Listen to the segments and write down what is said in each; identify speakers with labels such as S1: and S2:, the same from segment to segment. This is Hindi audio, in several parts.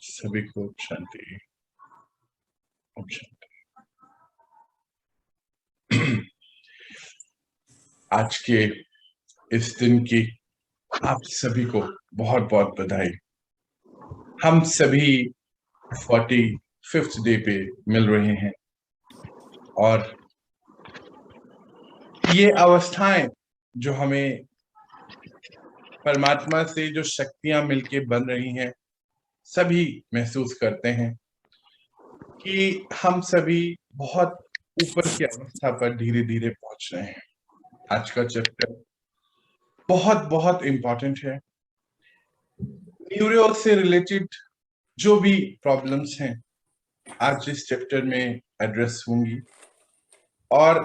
S1: सभी को शांति। ओम शांति। आज के इस दिन की आप सभी को बहुत बहुत बधाई। हम सभी 45th डे पे मिल रहे हैं और ये अवस्थाएं जो हमें परमात्मा से जो शक्तियां मिलके बन रही हैं, सभी महसूस करते हैं कि हम सभी बहुत ऊपर की अवस्था पर धीरे धीरे पहुंच रहे हैं। आज का चैप्टर बहुत बहुत इंपॉर्टेंट है। न्यूरो से रिलेटेड जो भी प्रॉब्लम्स हैं आज इस चैप्टर में एड्रेस होंगी और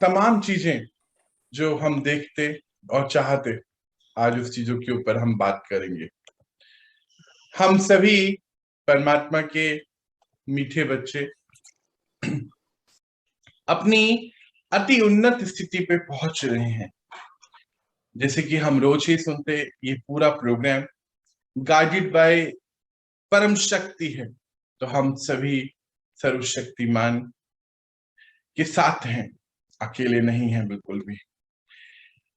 S1: तमाम चीजें जो हम देखते और चाहते, आज उस चीजों के ऊपर हम बात करेंगे। हम सभी परमात्मा के मीठे बच्चे अपनी अति उन्नत स्थिति पे पहुंच रहे हैं। जैसे कि हम रोज ही सुनते, ये पूरा प्रोग्राम गाइडेड बाय परम शक्ति है, तो हम सभी सर्वशक्तिमान के साथ हैं, अकेले नहीं हैं बिल्कुल भी।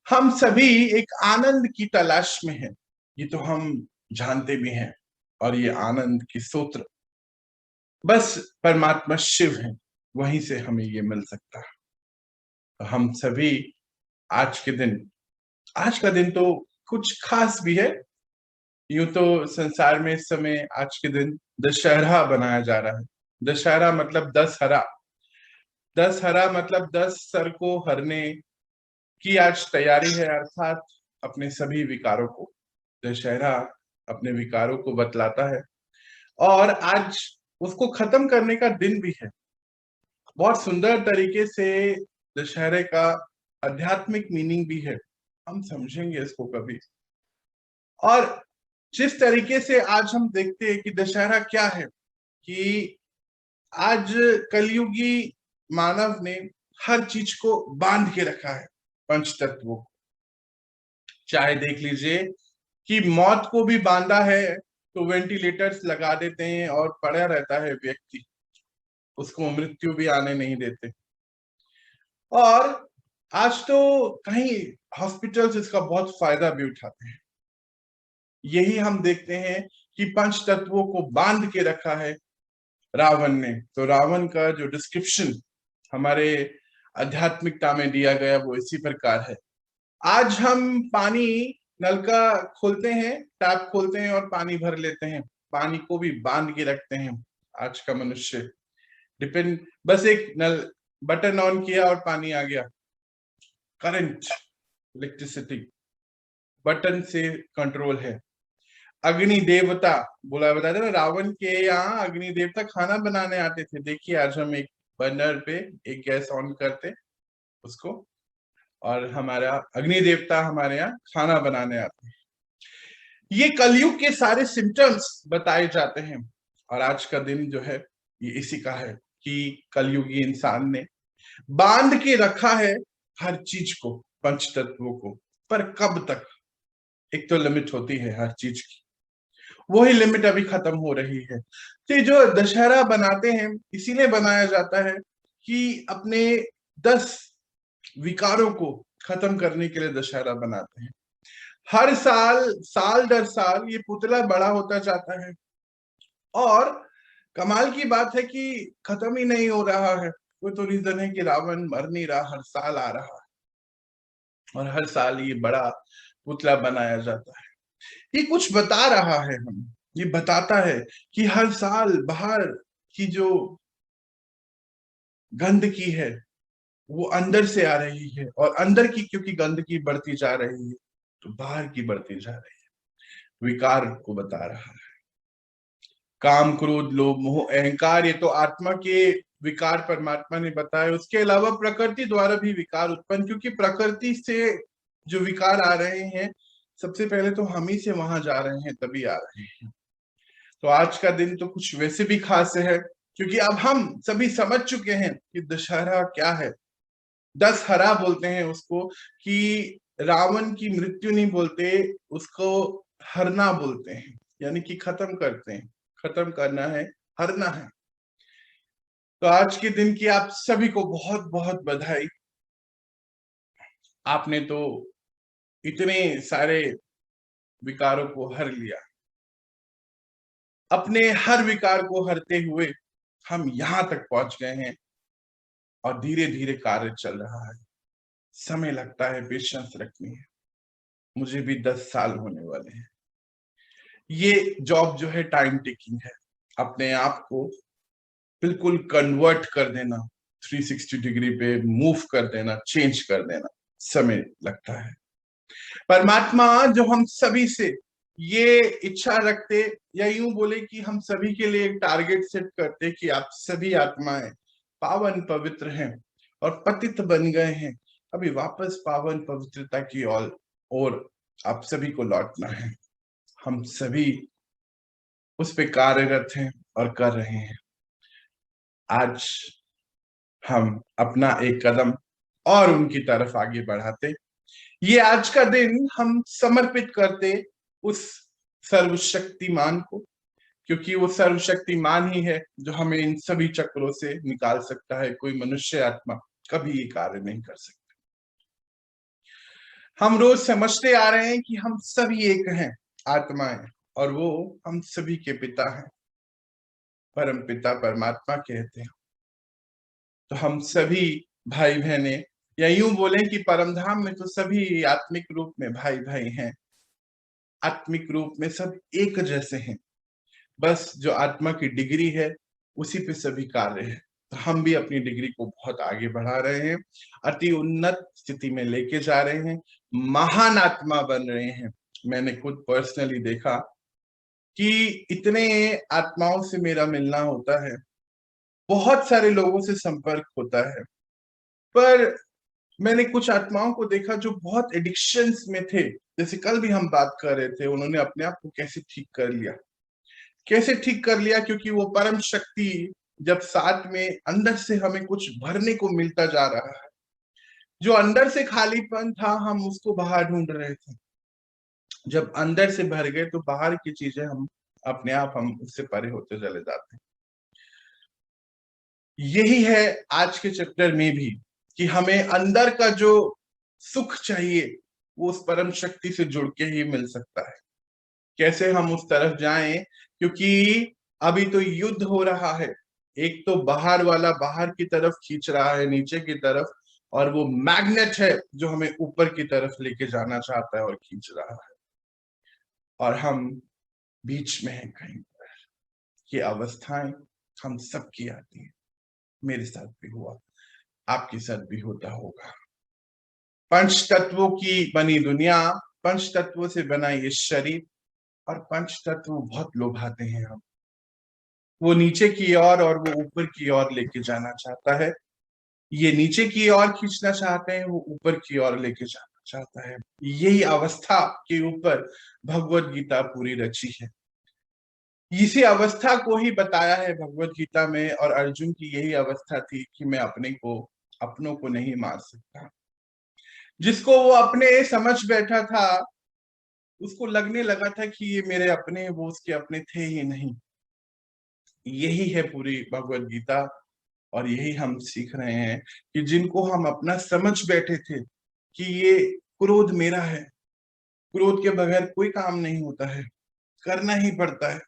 S1: हम सभी एक आनंद की तलाश में हैं, ये तो हम जानते भी हैं, और ये आनंद की सूत्र बस परमात्मा शिव है, वहीं से हमें ये मिल सकता है। तो हम सभी आज का दिन तो कुछ खास भी है। यूं तो संसार में इस समय आज के दिन दशहरा बनाया जा रहा है। दशहरा मतलब 10 हरा। 10 हरा मतलब 10 सर को हरने की आज तैयारी है, अर्थात अपने सभी विकारों को। दशहरा अपने विकारों को बतलाता है और आज उसको खत्म करने का दिन भी है। बहुत सुंदर तरीके से दशहरे का आध्यात्मिक मीनिंग भी है, हम समझेंगे इसको कभी। और जिस तरीके से आज हम देखते हैं कि दशहरा क्या है, कि आज कलयुगी मानव ने हर चीज को बांध के रखा है, पंच तत्वों को। चाहे देख लीजिए कि मौत को भी बांधा है, तो वेंटिलेटर्स लगा देते हैं और पड़ा रहता है व्यक्ति, उसको मृत्यु भी आने नहीं देते। और आज तो कहीं हॉस्पिटल्स इसका बहुत फायदा भी उठाते हैं। यही हम देखते हैं कि पंच तत्वों को बांध के रखा है रावण ने। तो रावण का जो डिस्क्रिप्शन हमारे आध्यात्मिकता में दिया गया वो इसी प्रकार है। आज हम पानी नलका खोलते हैं, टैप खोलते हैं और पानी भर लेते हैं, पानी को भी बांध के रखते हैं। आज का मनुष्य डिपेंड, बस एक नल बटन ऑन किया और पानी आ गया। करंट, इलेक्ट्रिसिटी बटन से कंट्रोल है। अग्नि देवता बोला, बताते ना, रावण के यहाँ अग्नि देवता खाना बनाने आते थे। देखिए आज हम एक बर्नर पे एक गैस ऑन करते उसको, और हमारा अग्नि देवता हमारे यहाँ खाना बनाने आते हैं। ये कलयुग के सारे सिम्टम्स बताए जाते हैं। और आज का दिन जो है ये इसी का है कि कलयुगी इंसान ने बांध के रखा है हर चीज को, पंच तत्वों को। पर कब तक? एक तो लिमिट होती है हर चीज की, वही लिमिट अभी खत्म हो रही है। तो जो दशहरा बनाते हैं इसीलिए बनाया जाता है कि अपने 10 विकारों को खत्म करने के लिए दशहरा बनाते हैं। हर साल, साल दर साल ये पुतला बड़ा होता जाता है और कमाल की बात है कि खत्म ही नहीं हो रहा है। वो तो रीजन है कि रावण मर नहीं रहा, हर साल आ रहा है और हर साल ये बड़ा पुतला बनाया जाता है। ये कुछ बता रहा है हमें, ये बताता है कि हर साल बाहर की जो गंदगी है वो अंदर से आ रही है, और अंदर की क्योंकि गंदगी बढ़ती जा रही है तो बाहर की बढ़ती जा रही है। विकार को बता रहा है। काम, क्रोध, लोभ, मोह, अहंकार, ये तो आत्मा के विकार परमात्मा ने बताया। उसके अलावा प्रकृति द्वारा भी विकार उत्पन्न, क्योंकि प्रकृति से जो विकार आ रहे हैं सबसे पहले तो हम ही से वहां जा रहे हैं, तभी आ रहे हैं। तो आज का दिन तो कुछ वैसे भी खास है, क्योंकि अब हम सभी समझ चुके हैं कि दशहरा क्या है। 10 हरा बोलते हैं उसको, कि रावण की मृत्यु नहीं बोलते उसको, हरना बोलते हैं, यानी कि खत्म करते हैं। खत्म करना है, हरना है। तो आज के दिन की आप सभी को बहुत बहुत बधाई। आपने तो इतने सारे विकारों को हर लिया। अपने हर विकार को हरते हुए हम यहां तक पहुंच गए हैं और धीरे धीरे कार्य चल रहा है। समय लगता है, पेशेंस रखनी है। मुझे भी 10 साल होने वाले हैं। ये जॉब जो है टाइम टेकिंग है। अपने आप को बिल्कुल कन्वर्ट कर देना, 360 डिग्री पे मूव कर देना, चेंज कर देना, समय लगता है। परमात्मा जो हम सभी से ये इच्छा रखते, या यूं बोले कि हम सभी के लिए एक टारगेट सेट करते कि आप सभी आत्माएं पावन पवित्र हैं और पतित बन गए हैं, अभी वापस पावन पवित्रता की ओर आप सभी को लौटना है। हम सभी उस पे कार्यरत हैं और कर रहे हैं। आज हम अपना एक कदम और उनकी तरफ आगे बढ़ाते, ये आज का दिन हम समर्पित करते उस सर्वशक्तिमान को, क्योंकि वो सर्वशक्तिमान ही है जो हमें इन सभी चक्रों से निकाल सकता है। कोई मनुष्य आत्मा कभी ये कार्य नहीं कर सकती। हम रोज समझते आ रहे हैं कि हम सभी एक हैं आत्माएं, और वो हम सभी के पिता हैं, परम पिता परमात्मा कहते हैं। तो हम सभी भाई बहने, या यूं बोले कि परमधाम में तो सभी आत्मिक रूप में भाई भाई हैं। आत्मिक रूप में सब एक जैसे हैं, बस जो आत्मा की डिग्री है उसी पे सभी कार्य है। तो हम भी अपनी डिग्री को बहुत आगे बढ़ा रहे हैं, अति उन्नत स्थिति में लेके जा रहे हैं, महान आत्मा बन रहे हैं। मैंने खुद पर्सनली देखा कि इतने आत्माओं से मेरा मिलना होता है, बहुत सारे लोगों से संपर्क होता है, पर मैंने कुछ आत्माओं को देखा जो बहुत एडिक्शंस में थे। जैसे कल भी हम बात कर रहे थे, उन्होंने अपने आप को कैसे ठीक कर लिया, कैसे ठीक कर लिया, क्योंकि वो परम शक्ति जब साथ में अंदर से हमें कुछ भरने को मिलता जा रहा है, जो अंदर से खालीपन था हम उसको बाहर ढूंढ रहे थे। जब अंदर से भर गए तो बाहर की चीजें हम अपने आप हम उससे परे होते चले जाते हैं। यही है आज के चैप्टर में भी, कि हमें अंदर का जो सुख चाहिए वो उस परम शक्ति से जुड़ के ही मिल सकता है। कैसे हम उस तरफ जाएं, क्योंकि अभी तो युद्ध हो रहा है। एक तो बाहर वाला बाहर की तरफ खींच रहा है, नीचे की तरफ, और वो मैग्नेट है जो हमें ऊपर की तरफ लेके जाना चाहता है और खींच रहा है, और हम बीच में हैं कहीं पर। ये अवस्थाएं हम सबकी आती हैं, मेरे साथ भी हुआ, आपके साथ भी होता होगा। पंच तत्वों की बनी दुनिया, पंच तत्वों से बना ये शरीर, और पंच तत्व बहुत लोभाते हैं हम। वो नीचे की ओर और वो ऊपर की ओर लेके जाना चाहता है। ये नीचे की ओर खींचना चाहते हैं, वो ऊपर की ओर लेके जाना चाहता है। यही अवस्था के ऊपर भगवत गीता पूरी रची है। इसी अवस्था को ही बताया है भगवत गीता में, और अर्जुन की यही अवस्था थी कि मैं अपनों को नहीं मार सकता। जिसको वो अपने समझ बैठा था, उसको लगने लगा था कि ये मेरे अपने, वो उसके अपने थे ही नहीं। यही है पूरी भगवत गीता, और यही हम सीख रहे हैं कि जिनको हम अपना समझ बैठे थे कि ये क्रोध मेरा है, क्रोध के बगैर कोई काम नहीं होता है, करना ही पड़ता है।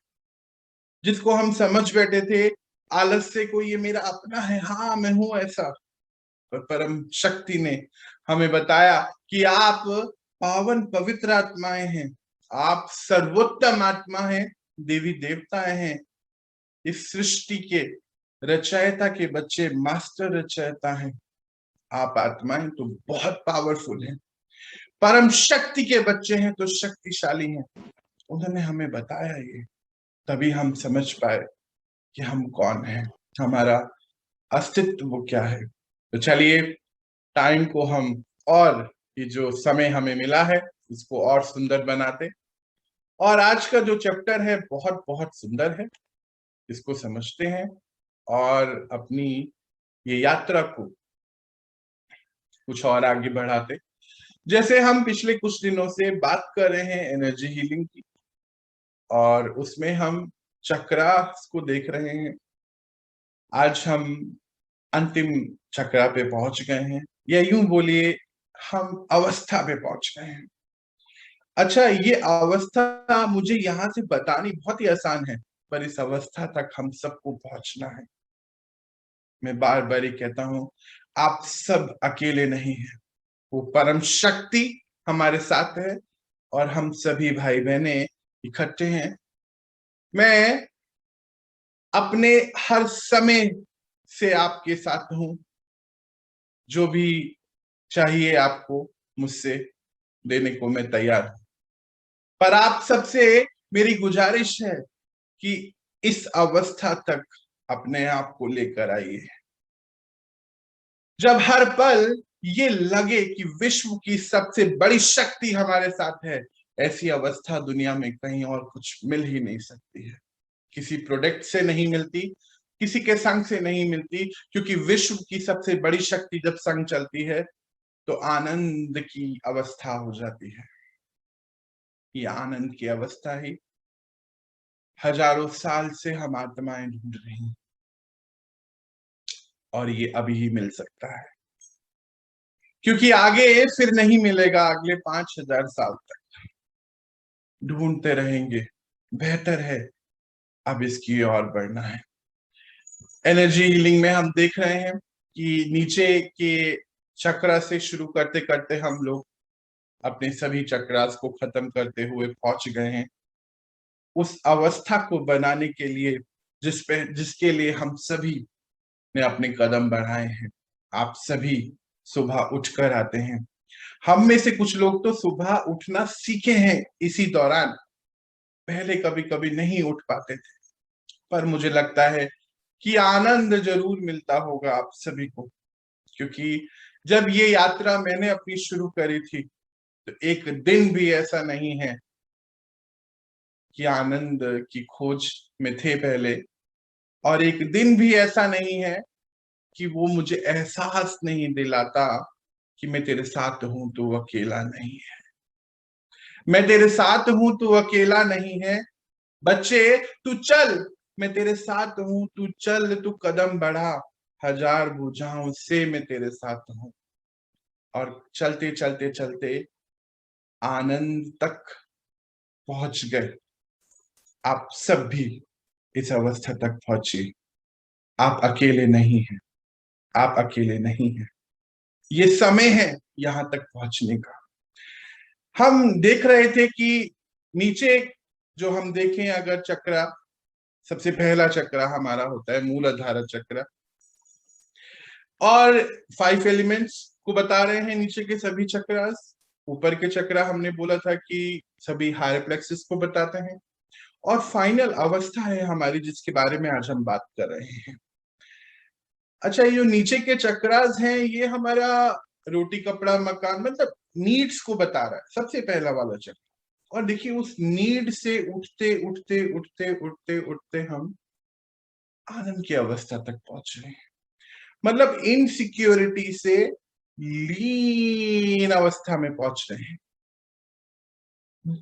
S1: जिसको हम समझ बैठे थे आलस्य को, ये मेरा अपना है, हाँ मैं हूं ऐसा, पर परम शक्ति ने हमें बताया कि आप पावन पवित्र आत्माएं हैं, आप सर्वोत्तम आत्मा हैं, देवी देवताएं हैं, इस सृष्टि के रचयिता के बच्चे, मास्टर रचयिता हैं। आप आत्माएं तो बहुत पावरफुल हैं, परम शक्ति के बच्चे हैं तो शक्तिशाली हैं। उन्होंने हमें बताया ये, तभी हम समझ पाए कि हम कौन हैं, हमारा अस्तित्व क्या है। तो चलिए, टाइम को हम, और ये जो समय हमें मिला है इसको और सुंदर बनाते, और आज का जो चैप्टर है बहुत बहुत सुंदर है, इसको समझते हैं और अपनी ये यात्रा को कुछ और आगे बढ़ाते। जैसे हम पिछले कुछ दिनों से बात कर रहे हैं एनर्जी हीलिंग की, और उसमें हम चक्रास को देख रहे हैं। आज हम अंतिम चक्रा पे पहुंच गए हैं, या यूं बोलिए हम अवस्था पे पहुंच गए हैं। अच्छा, ये अवस्था मुझे यहां से बतानी बहुत ही आसान है, पर इस अवस्था तक हम सबको पहुंचना है। मैं बार बार ही कहता हूं, आप सब अकेले नहीं हैं। वो परम शक्ति हमारे साथ है, और हम सभी भाई बहने इकट्ठे हैं। मैं अपने हर समय से आपके साथ हूं। जो भी चाहिए आपको मुझसे देने को मैं तैयार हूं। पर आप सबसे मेरी गुजारिश है कि इस अवस्था तक अपने आप को लेकर आइए, जब हर पल ये लगे कि विश्व की सबसे बड़ी शक्ति हमारे साथ है। ऐसी अवस्था दुनिया में कहीं और कुछ मिल ही नहीं सकती है। किसी प्रोडक्ट से नहीं मिलती, किसी के संग से नहीं मिलती, क्योंकि विश्व की सबसे बड़ी शक्ति जब संग चलती है तो आनंद की अवस्था हो जाती है। ये आनंद की अवस्था ही हजारों साल से हम आत्माएं ढूंढ रही हैं, और ये अभी ही मिल सकता है, क्योंकि आगे फिर नहीं मिलेगा। अगले 5000 साल तक ढूंढते रहेंगे। बेहतर है अब इसकी ओर बढ़ना है। एनर्जी हीलिंग में हम देख रहे हैं कि नीचे के चक्र से शुरू करते करते हम लोग अपने सभी चक्रास को खत्म करते हुए पहुंच गए हैं उस अवस्था को बनाने के लिए जिसके लिए हम सभी ने अपने कदम बढ़ाए हैं। आप सभी सुबह उठकर आते हैं। हम में से कुछ लोग तो सुबह उठना सीखे हैं इसी दौरान। पहले कभी कभी नहीं उठ पाते थे, पर मुझे लगता है कि आनंद जरूर मिलता होगा आप सभी को, क्योंकि जब ये यात्रा मैंने अपनी शुरू करी थी तो एक दिन भी ऐसा नहीं है कि आनंद की खोज में थे पहले, और एक दिन भी ऐसा नहीं है कि वो मुझे एहसास नहीं दिलाता कि मैं तेरे साथ हूं तो अकेला नहीं है। मैं तेरे साथ हूं तो अकेला नहीं है। बच्चे तू चल, मैं तेरे साथ हूं, तू चल, तू कदम बढ़ा, हजार भुजाओं से मैं तेरे साथ हूं। और चलते चलते चलते आनंद तक पहुंच गए। आप सब भी इस अवस्था तक पहुंचिए। आप अकेले नहीं हैं। आप अकेले नहीं हैं। ये समय है यहां तक पहुंचने का। हम देख रहे थे कि नीचे जो हम देखें, अगर चक्र, सबसे पहला चक्र हमारा होता है मूलाधार चक्र, और 5 एलिमेंट्स को बता रहे हैं नीचे के सभी चक्रास। ऊपर के चक्र हमने बोला था कि सभी हायर प्लेक्सेस को बताते हैं। और फाइनल अवस्था है हमारी जिसके बारे में आज हम बात कर रहे हैं। अच्छा, ये जो नीचे के चक्रास हैं ये हमारा रोटी कपड़ा मकान, मतलब नीड्स को बता रहा है, सबसे पहला वाला चक्र। और देखिए उस नीड से उठते उठते उठते उठते उठते हम आनंद की अवस्था तक पहुंच रहे हैं। मतलब इनसिक्योरिटी से लीन अवस्था में पहुंच रहे हैं।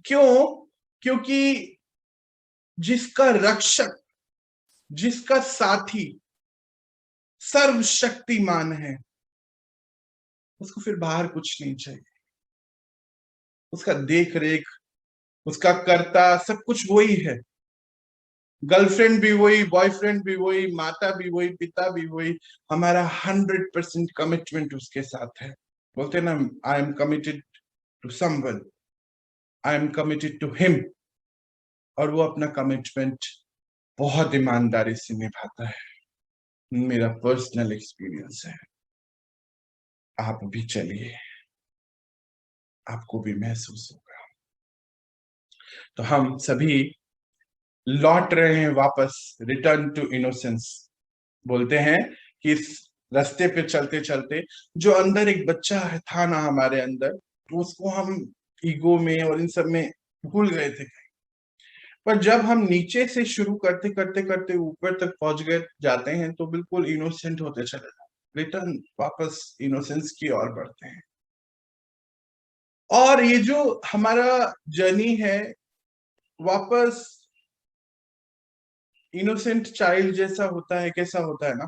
S1: क्यों? क्योंकि जिसका रक्षक, जिसका साथी सर्वशक्तिमान है, उसको फिर बाहर कुछ नहीं चाहिए। उसका देख रेख, उसका कर्ता, सब कुछ वही है। गर्लफ्रेंड भी वही, बॉयफ्रेंड भी वही, माता भी वही, पिता भी वही। हमारा 100% कमिटमेंट उसके साथ है। बोलते ना, I am committed to someone, I am committed to him. और वो अपना कमिटमेंट बहुत ईमानदारी से निभाता है। मेरा पर्सनल एक्सपीरियंस है। आप भी चलिए, आपको भी महसूस होगा। तो हम सभी लौट रहे हैं वापस, रिटर्न टू इनोसेंस। बोलते हैं कि इस रास्ते पे चलते चलते जो अंदर एक बच्चा है था ना हमारे अंदर, तो उसको हम ईगो में और इन सब में भूल गए थे। पर जब हम नीचे से शुरू करते करते करते ऊपर तक पहुंच गए जाते हैं तो बिल्कुल इनोसेंट होते चले जाते, रिटर्न वापस इनोसेंस की ओर बढ़ते हैं। और ये जो हमारा जर्नी है वापस इनोसेंट चाइल्ड जैसा होता है, कैसा होता है ना,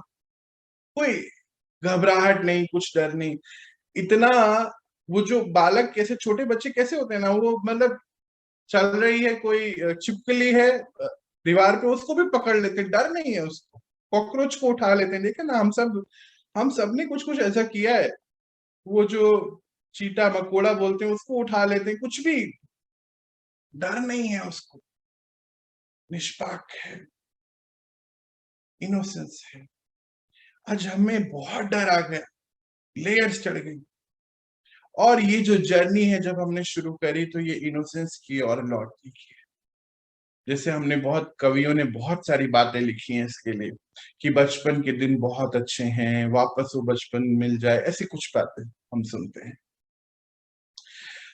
S1: कोई घबराहट नहीं, कुछ डर नहीं, इतना वो जो बालक कैसे, छोटे बच्चे कैसे होते हैं ना, वो मतलब चल रही है कोई छिपकली है दीवार पे, उसको भी पकड़ लेते हैं, डर नहीं है उसको, कॉकरोच को उठा लेते हैं। देखे ना, हम सब ने कुछ कुछ ऐसा किया है। वो जो चीटा मकोड़ा बोलते हैं उसको उठा लेते हैं, कुछ भी डर नहीं है उसको, निष्पाक है, इनोसेंस है। आज हमें बहुत डर आ गया, लेयर्स चढ़ गई। और ये जो जर्नी है जब हमने शुरू करी तो ये इनोसेंस की और लौटने की है। जैसे हमने बहुत कवियों ने बहुत सारी बातें लिखी हैं इसके लिए, कि बचपन के दिन बहुत अच्छे हैं, वापस वो बचपन मिल जाए, ऐसी कुछ बातें हम सुनते हैं।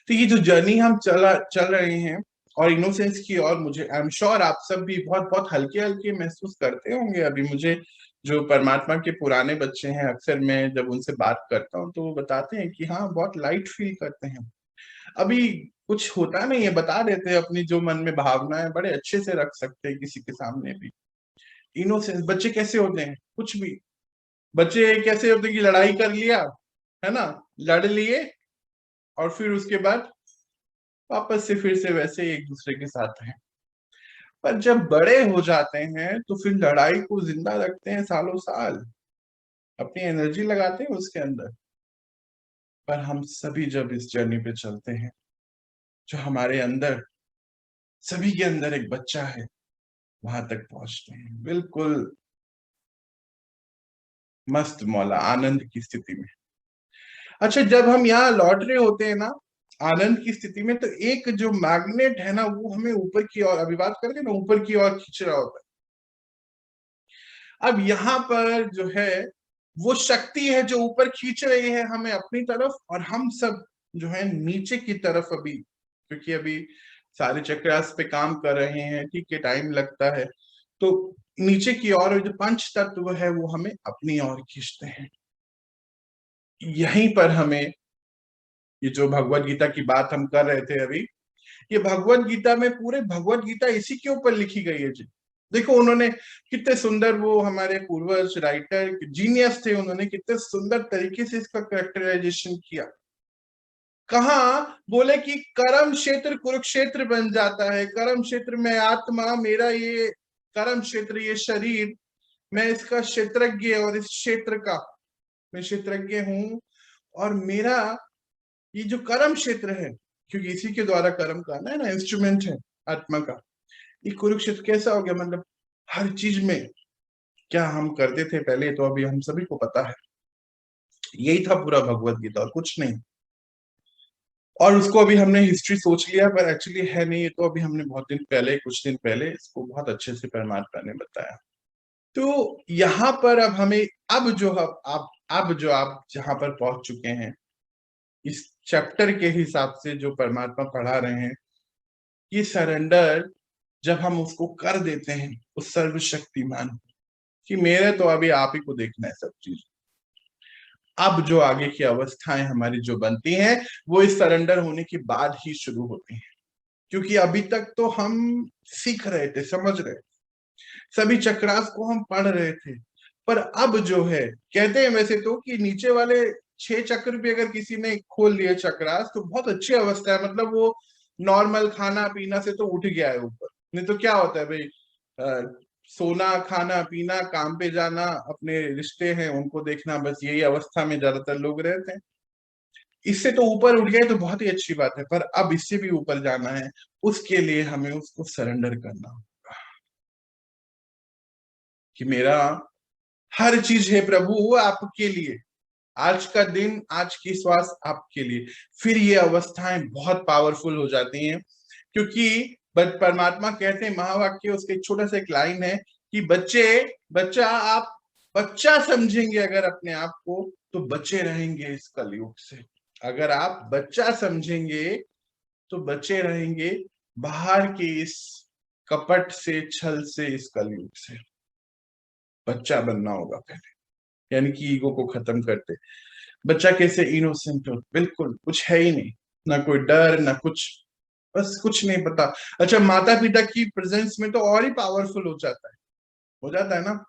S1: तो ये जो जर्नी हम चल रहे हैं और इनोसेंस की, और मुझे आई एम श्योर आप सब भी बहुत बहुत हल्के हल्के महसूस करते होंगे। अभी मुझे जो परमात्मा के पुराने बच्चे हैं, अक्सर मैं जब उनसे बात करता हूँ तो वो बताते हैं कि हाँ, बहुत लाइट फील करते हैं। अभी कुछ होता नहीं है, बता देते हैं अपनी जो मन में भावना है, बड़े अच्छे से रख सकते हैं किसी के सामने भी। इनोसेंस बच्चे कैसे होते हैं, कुछ भी बच्चे कैसे होते हैं कि लड़ाई कर लिया, है ना, लड़ लिए, और फिर उसके बाद वापस से फिर से वैसे एक दूसरे के साथ हैं। पर जब बड़े हो जाते हैं तो फिर लड़ाई को जिंदा रखते हैं सालों साल, अपनी एनर्जी लगाते हैं उसके अंदर। पर हम सभी जब इस जर्नी पे चलते हैं, जो हमारे अंदर, सभी के अंदर एक बच्चा है, वहां तक पहुंचते हैं बिल्कुल मस्त मौला आनंद की स्थिति में। अच्छा, जब हम यहाँ लौट रहे होते हैं ना आनंद की स्थिति में, तो एक जो मैग्नेट है ना वो हमें ऊपर की ओर, अभी बात करके ना, ऊपर की ओर खींच रहा होता है। अब यहाँ पर जो है वो शक्ति है जो ऊपर खींच रही है हमें अपनी तरफ, और हम सब जो है नीचे की तरफ अभी, क्योंकि अभी सारे चक्रास पे काम कर रहे हैं, ठीक है, टाइम लगता है, तो नीचे की ओर जो पंच तत्व है वो हमें अपनी ओर खींचते हैं। यहीं पर हमें ये जो भगवत गीता की बात हम कर रहे थे अभी, ये भगवत गीता में, पूरे भगवत गीता इसी के ऊपर लिखी गई है जी। देखो उन्होंने कितने सुंदर, वो हमारे पूर्वज राइटर जीनियस थे, उन्होंने कितने सुंदर तरीके से इसका कैरेक्टराइजेशन किया। कहा बोले कि कर्म क्षेत्र कुरुक्षेत्र बन जाता है, कर्म क्षेत्र में आत्मा, मेरा ये कर्म क्षेत्र, ये शरीर, मैं इसका क्षेत्रज्ञ, और इस क्षेत्र का मैं क्षेत्रज्ञ हूं, और मेरा ये जो कर्म क्षेत्र है, क्योंकि इसी के द्वारा कर्म करना है ना, इंस्ट्रूमेंट है आत्मा का, ये कुरुक्षेत्र कैसा हो गया, मतलब हर चीज में क्या हम करते थे पहले, तो अभी हम सभी को पता है। यही था पूरा भगवत गीता और कुछ नहीं। और उसको अभी हमने हिस्ट्री सोच लिया, पर एक्चुअली है नहीं, ये तो अभी हमने बहुत दिन पहले, कुछ दिन पहले इसको बहुत अच्छे से परमात्मा ने बताया। तो यहाँ पर अब हमें, अब जो अब जो आप जहां पर पहुंच चुके हैं, इस चैप्टर के हिसाब से जो परमात्मा पढ़ा रहे हैं, ये सरेंडर जब हम उसको कर देते हैं उस सर्वशक्तिमान कि मेरे तो अभी आप ही को देखना है सब चीज, अब जो आगे की अवस्थाएं हमारी जो बनती हैं वो इस सरेंडर होने के बाद ही शुरू होती हैं। क्योंकि अभी तक तो हम सीख रहे थे, समझ रहे थे, सभी चक्रास को हम पढ़ रहे थे, पर अब जो है, कहते हैं वैसे तो कि नीचे वाले 6 चक्र भी अगर किसी ने खोल लिए चक्रास तो बहुत अच्छी अवस्था है, मतलब वो नॉर्मल खाना पीना से तो उठ गया है ऊपर। नहीं तो क्या होता है भाई, सोना खाना पीना, काम पे जाना, अपने रिश्ते हैं उनको देखना, बस यही अवस्था में ज्यादातर लोग रहते हैं। इससे तो ऊपर उठ गए तो बहुत ही अच्छी बात है, पर अब इससे भी ऊपर जाना है, उसके लिए हमें उसको सरेंडर करना होगा कि मेरा हर चीज है प्रभु आपके लिए, आज का दिन, आज की श्वास आपके लिए। फिर ये अवस्थाएं बहुत पावरफुल हो जाती हैं, क्योंकि परमात्मा कहते हैं महावाक्य, उसके एक छोटा सा एक लाइन है कि बच्चा आप बच्चा समझेंगे अगर अपने आप को, तो बचे रहेंगे इस कलयुग से। अगर आप बच्चा समझेंगे तो बचे रहेंगे बाहर के इस कपट से, छल से, इस कलयुग से। बच्चा बनना होगा पहले, यानी कि ईगो को खत्म करते। बच्चा कैसे, इनोसेंट हो, बिल्कुल कुछ है ही नहीं, ना कोई डर ना कुछ, बस कुछ नहीं पता। अच्छा, माता पिता की प्रेजेंस में तो और ही पावरफुल हो जाता है ना।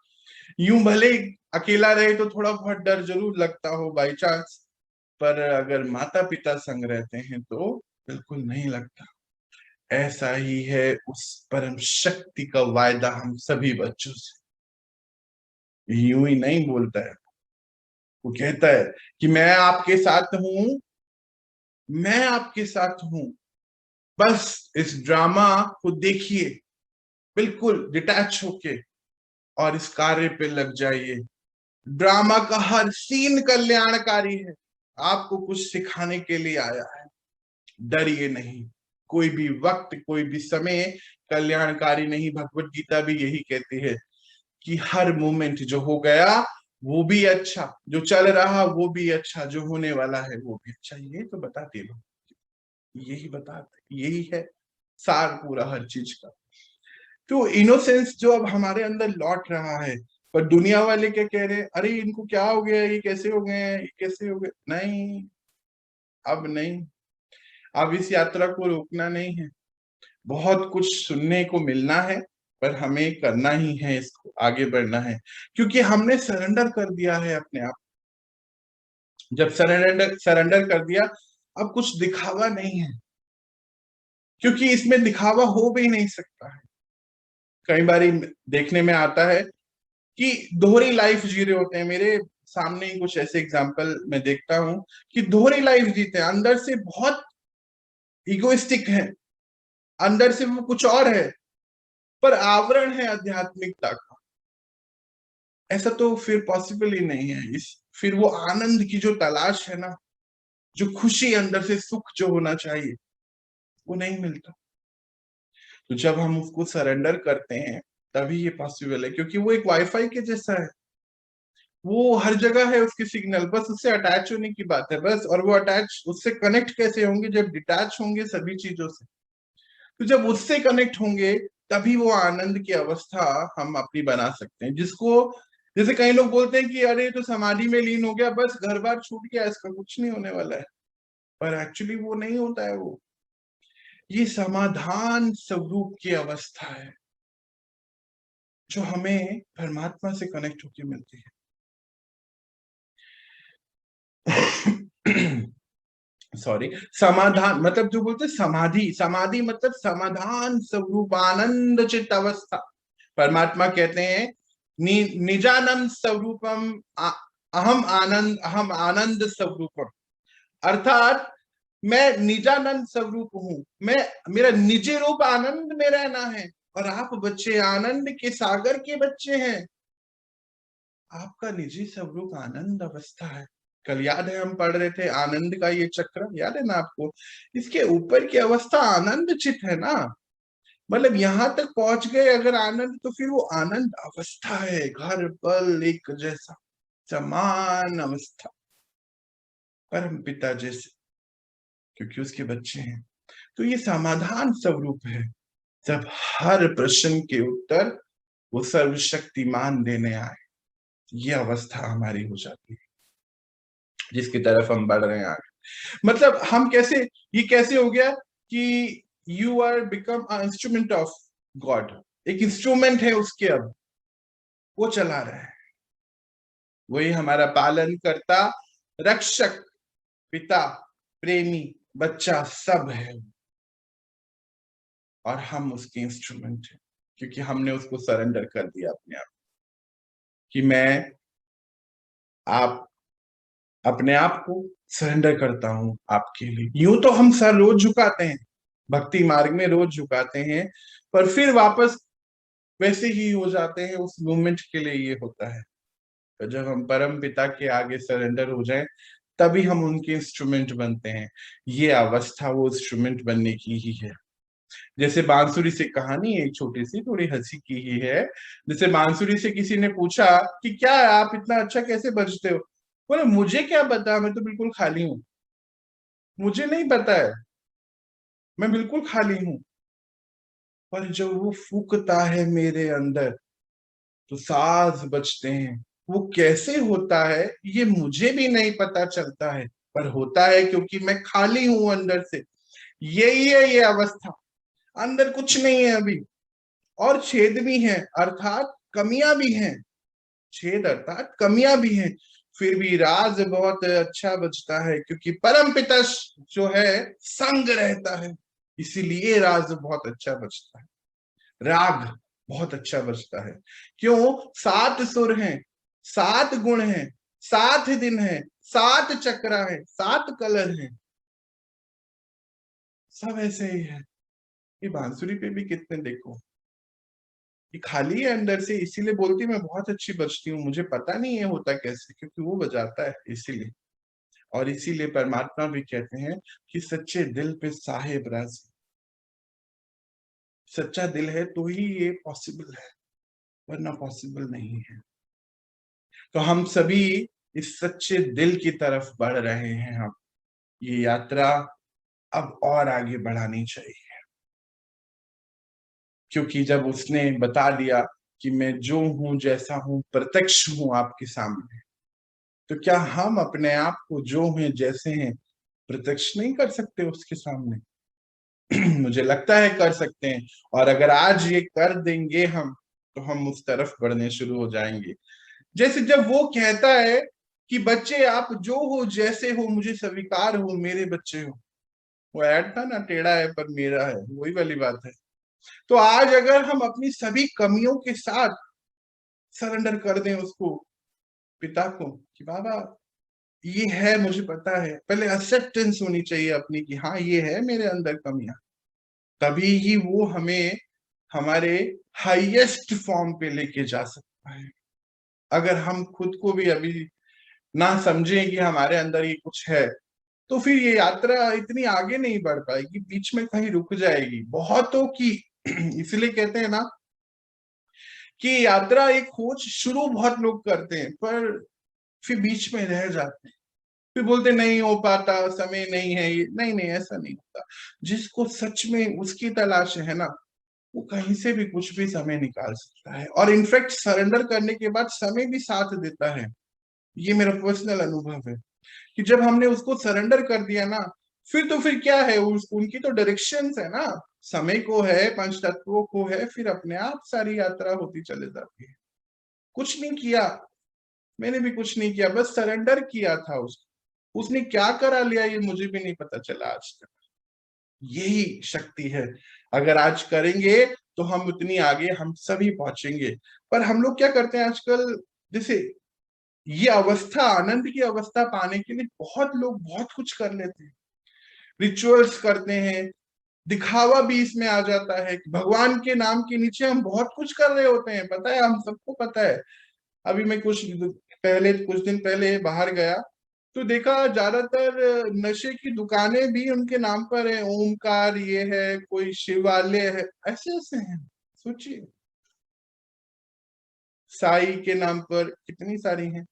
S1: यूं भले अकेला रहे तो थोड़ा बहुत डर जरूर लगता हो बाई चांस, पर अगर माता पिता संग रहते हैं तो बिल्कुल नहीं लगता। ऐसा ही है उस परम शक्ति का वायदा हम सभी बच्चों से। यूं ही नहीं बोलता है, वो कहता है कि मैं आपके साथ हूं, मैं आपके साथ हूं, बस इस ड्रामा को देखिए बिल्कुल डिटैच होके और इस कार्य पे लग जाइए। ड्रामा का हर सीन कल्याणकारी है, आपको कुछ सिखाने के लिए आया है। डरिए नहीं, कोई भी वक्त कोई भी समय कल्याणकारी नहीं। भगवत गीता भी यही कहती है कि हर मोमेंट जो हो गया वो भी अच्छा, जो चल रहा वो भी अच्छा, जो होने वाला है वो भी अच्छा। ये तो बताते लोग, यही बताते, यही है सार पूरा हर चीज का। तो इनोसेंस जो अब हमारे अंदर लौट रहा है, पर दुनिया वाले क्या कह रहे हैं, अरे इनको क्या हो गया, ये कैसे हो गए हैं, ये कैसे हो गए। नहीं, अब नहीं, अब इस यात्रा को रोकना नहीं है। बहुत कुछ सुनने को मिलना है, पर हमें करना ही है, इसको आगे बढ़ना है, क्योंकि हमने सरेंडर कर दिया है अपने आप। जब सरेंडर कर दिया, अब कुछ दिखावा नहीं है, क्योंकि इसमें दिखावा हो भी नहीं सकता है। कई बार देखने में आता है कि दोहरी लाइफ जी रहे होते हैं। मेरे सामने ही कुछ ऐसे एग्जाम्पल मैं देखता हूं कि दोहरी लाइफ जीते हैं, अंदर से बहुत इगोइस्टिक है, अंदर से वो कुछ और है, पर आवरण है आध्यात्मिकता का। ऐसा तो फिर पॉसिबल ही नहीं है। इस फिर वो आनंद की जो तलाश है ना, जो खुशी अंदर से सुख जो होना चाहिए, वो नहीं मिलता। तो जब हम उसको सरेंडर करते हैं तभी ये पॉसिबल है, क्योंकि वो एक वाईफाई के जैसा है, वो हर जगह है उसकी सिग्नल, बस उससे अटैच होने की बात है बस। और वो अटैच उससे कनेक्ट कैसे होंगे, जब डिटैच होंगे सभी चीजों से। तो जब उससे कनेक्ट होंगे तभी वो आनंद की अवस्था हम अपनी बना सकते हैं, जिसको जैसे कई लोग बोलते हैं कि अरे तो समाधि में लीन हो गया, बस घर बार छूट गया, इसका कुछ नहीं होने वाला है। पर एक्चुअली वो नहीं होता है। वो ये समाधान स्वरूप की अवस्था है जो हमें परमात्मा से कनेक्ट होकर मिलती है। सॉरी, समाधान मतलब जो बोलते समाधि, समाधि मतलब समाधान स्वरूप आनंद चित्त अवस्था। परमात्मा कहते हैं निजानंद स्वरूपम अहम आनंद स्वरूपम, अर्थात मैं निजानंद स्वरूप हूं, मैं, मेरा निजी रूप आनंद में रहना है, और आप बच्चे आनंद के सागर के बच्चे हैं। आपका निजी स्वरूप आनंद अवस्था है। कल याद है हम पढ़ रहे थे आनंद का ये चक्र, याद है ना आपको। इसके ऊपर की अवस्था आनंद चित है ना, मतलब यहां तक पहुंच गए अगर आनंद, तो फिर वो आनंद अवस्था है, घर पल एक जैसा, समान अवस्था, परम पिता जैसे, क्योंकि उसके बच्चे हैं। तो ये समाधान स्वरूप है, जब हर प्रश्न के उत्तर वो सर्वशक्तिमान देने आए, ये अवस्था हमारी हो जाती है, जिसकी तरफ हम बढ़ रहे हैं आगे। मतलब हम कैसे, ये कैसे हो गया कि you are become a instrument of God, एक इंस्ट्रूमेंट है उसके, अब वो चला रहा है, वही हमारा पालन करता, रक्षक, पिता, प्रेमी, बच्चा सब है, और हम उसके इंस्ट्रूमेंट हैं, क्योंकि हमने उसको सरेंडर कर दिया अपने आप, कि मैं आप अपने आप को सरेंडर करता हूं आपके लिए। यूं तो हम सर रोज झुकाते हैं, भक्ति मार्ग में रोज झुकाते हैं, पर फिर वापस वैसे ही हो जाते हैं, उस मूवमेंट के लिए ये होता है। तो जब हम परम पिता के आगे सरेंडर हो जाएं, तभी हम उनके इंस्ट्रूमेंट बनते हैं। ये अवस्था वो इंस्ट्रूमेंट बनने की ही है। जैसे बांसुरी से, कहानी एक छोटी सी थोड़ी हंसी की ही है। जैसे बांसुरी से किसी ने पूछा कि क्या आप इतना अच्छा कैसे बजते हो, बोले मुझे क्या पता, मैं तो बिल्कुल खाली हूँ, मुझे नहीं पता है, मैं बिल्कुल खाली हूँ। पर जब वो फूकता है मेरे अंदर तो साज बजते हैं। वो कैसे होता है ये मुझे भी नहीं पता चलता है, पर होता है क्योंकि मैं खाली हूं अंदर से। यही है ये अवस्था, अंदर कुछ नहीं है अभी, और छेद भी है अर्थात कमियां भी हैं, छेद अर्थात कमियां भी हैं, फिर भी राज बहुत अच्छा बचता है क्योंकि परम पिता जो है संग रहता है, इसीलिए राज बहुत अच्छा बचता है, राग बहुत अच्छा बचता है। क्यों? 7 सुर हैं, 7 गुण हैं, 7 दिन है, 7 चक्रा है, 7 कलर हैं, सब ऐसे ही है। ये बांसुरी पे भी कितने देखो, ये खाली है अंदर से, इसीलिए बोलती मैं बहुत अच्छी बजती हूँ, मुझे पता नहीं है होता कैसे, क्योंकि वो बजाता है इसीलिए। और इसीलिए परमात्मा भी कहते हैं कि सच्चे दिल पे साहेब राज, सच्चा दिल है तो ही ये पॉसिबल है, वरना पॉसिबल नहीं है। तो हम सभी इस सच्चे दिल की तरफ बढ़ रहे हैं। हम ये यात्रा अब और आगे बढ़ानी चाहिए, क्योंकि जब उसने बता दिया कि मैं जो हूं जैसा हूं प्रत्यक्ष हूं आपके सामने, तो क्या हम अपने आप को जो हैं जैसे हैं प्रत्यक्ष नहीं कर सकते उसके सामने? मुझे लगता है कर सकते हैं, और अगर आज ये कर देंगे हम, तो हम उस तरफ बढ़ने शुरू हो जाएंगे। जैसे जब वो कहता है कि बच्चे आप जो हो जैसे हो मुझे स्वीकार हो, मेरे बच्चे हो, वो ऐड था ना, टेढ़ा है पर मेरा है, वही वाली बात है। तो आज अगर हम अपनी सभी कमियों के साथ सरेंडर कर दें उसको, पिता को, कि बाबा ये है, मुझे पता है, पहले एक्सेप्टेंस होनी चाहिए अपनी कि हाँ ये है मेरे अंदर कमियां, तभी ही वो हमें हमारे हाईएस्ट फॉर्म पे लेके जा सकता है। अगर हम खुद को भी अभी ना समझें कि हमारे अंदर ये कुछ है, तो फिर ये यात्रा इतनी आगे नहीं बढ़ पाएगी, बीच में कहीं रुक जाएगी बहुतों की। इसलिए कहते हैं ना कि यात्रा एक खोज शुरू बहुत लोग करते हैं, पर फिर बीच में रह जाते हैं, फिर बोलते नहीं हो पाता, समय नहीं है, ये नहीं नहीं, ऐसा नहीं होता। जिसको सच में उसकी तलाश है ना, वो कहीं से भी कुछ भी समय निकाल सकता है, और इनफैक्ट सरेंडर करने के बाद समय भी साथ देता है। ये मेरा पर्सनल अनुभव है कि जब हमने उसको सरेंडर कर दिया ना, फिर तो फिर क्या है, उनकी तो डायरेक्शंस है ना, समय को है, पंच तत्वों को है, फिर अपने आप सारी यात्रा होती चले जाती है। कुछ नहीं किया, मैंने भी कुछ नहीं किया, बस सरेंडर किया था उसको, उसने क्या करा लिया ये मुझे भी नहीं पता चला आज तक। यही शक्ति है, अगर आज करेंगे तो हम उतनी आगे हम सभी पहुंचेंगे। पर हम लोग क्या करते हैं आजकल, जैसे ये अवस्था, आनंद की अवस्था पाने के लिए बहुत लोग बहुत कुछ कर लेते हैं, रिचुअल्स करते हैं, दिखावा भी इसमें आ जाता है कि भगवान के नाम के नीचे हम बहुत कुछ कर रहे होते हैं, पता है, हम सबको पता है। अभी मैं कुछ दिन पहले बाहर गया, तो देखा ज्यादातर नशे की दुकानें भी उनके नाम पर है, ओमकार ये है, कोई शिवालय है, ऐसे ऐसे हैं, सोचिए, साई के नाम पर कितनी सारी हैं।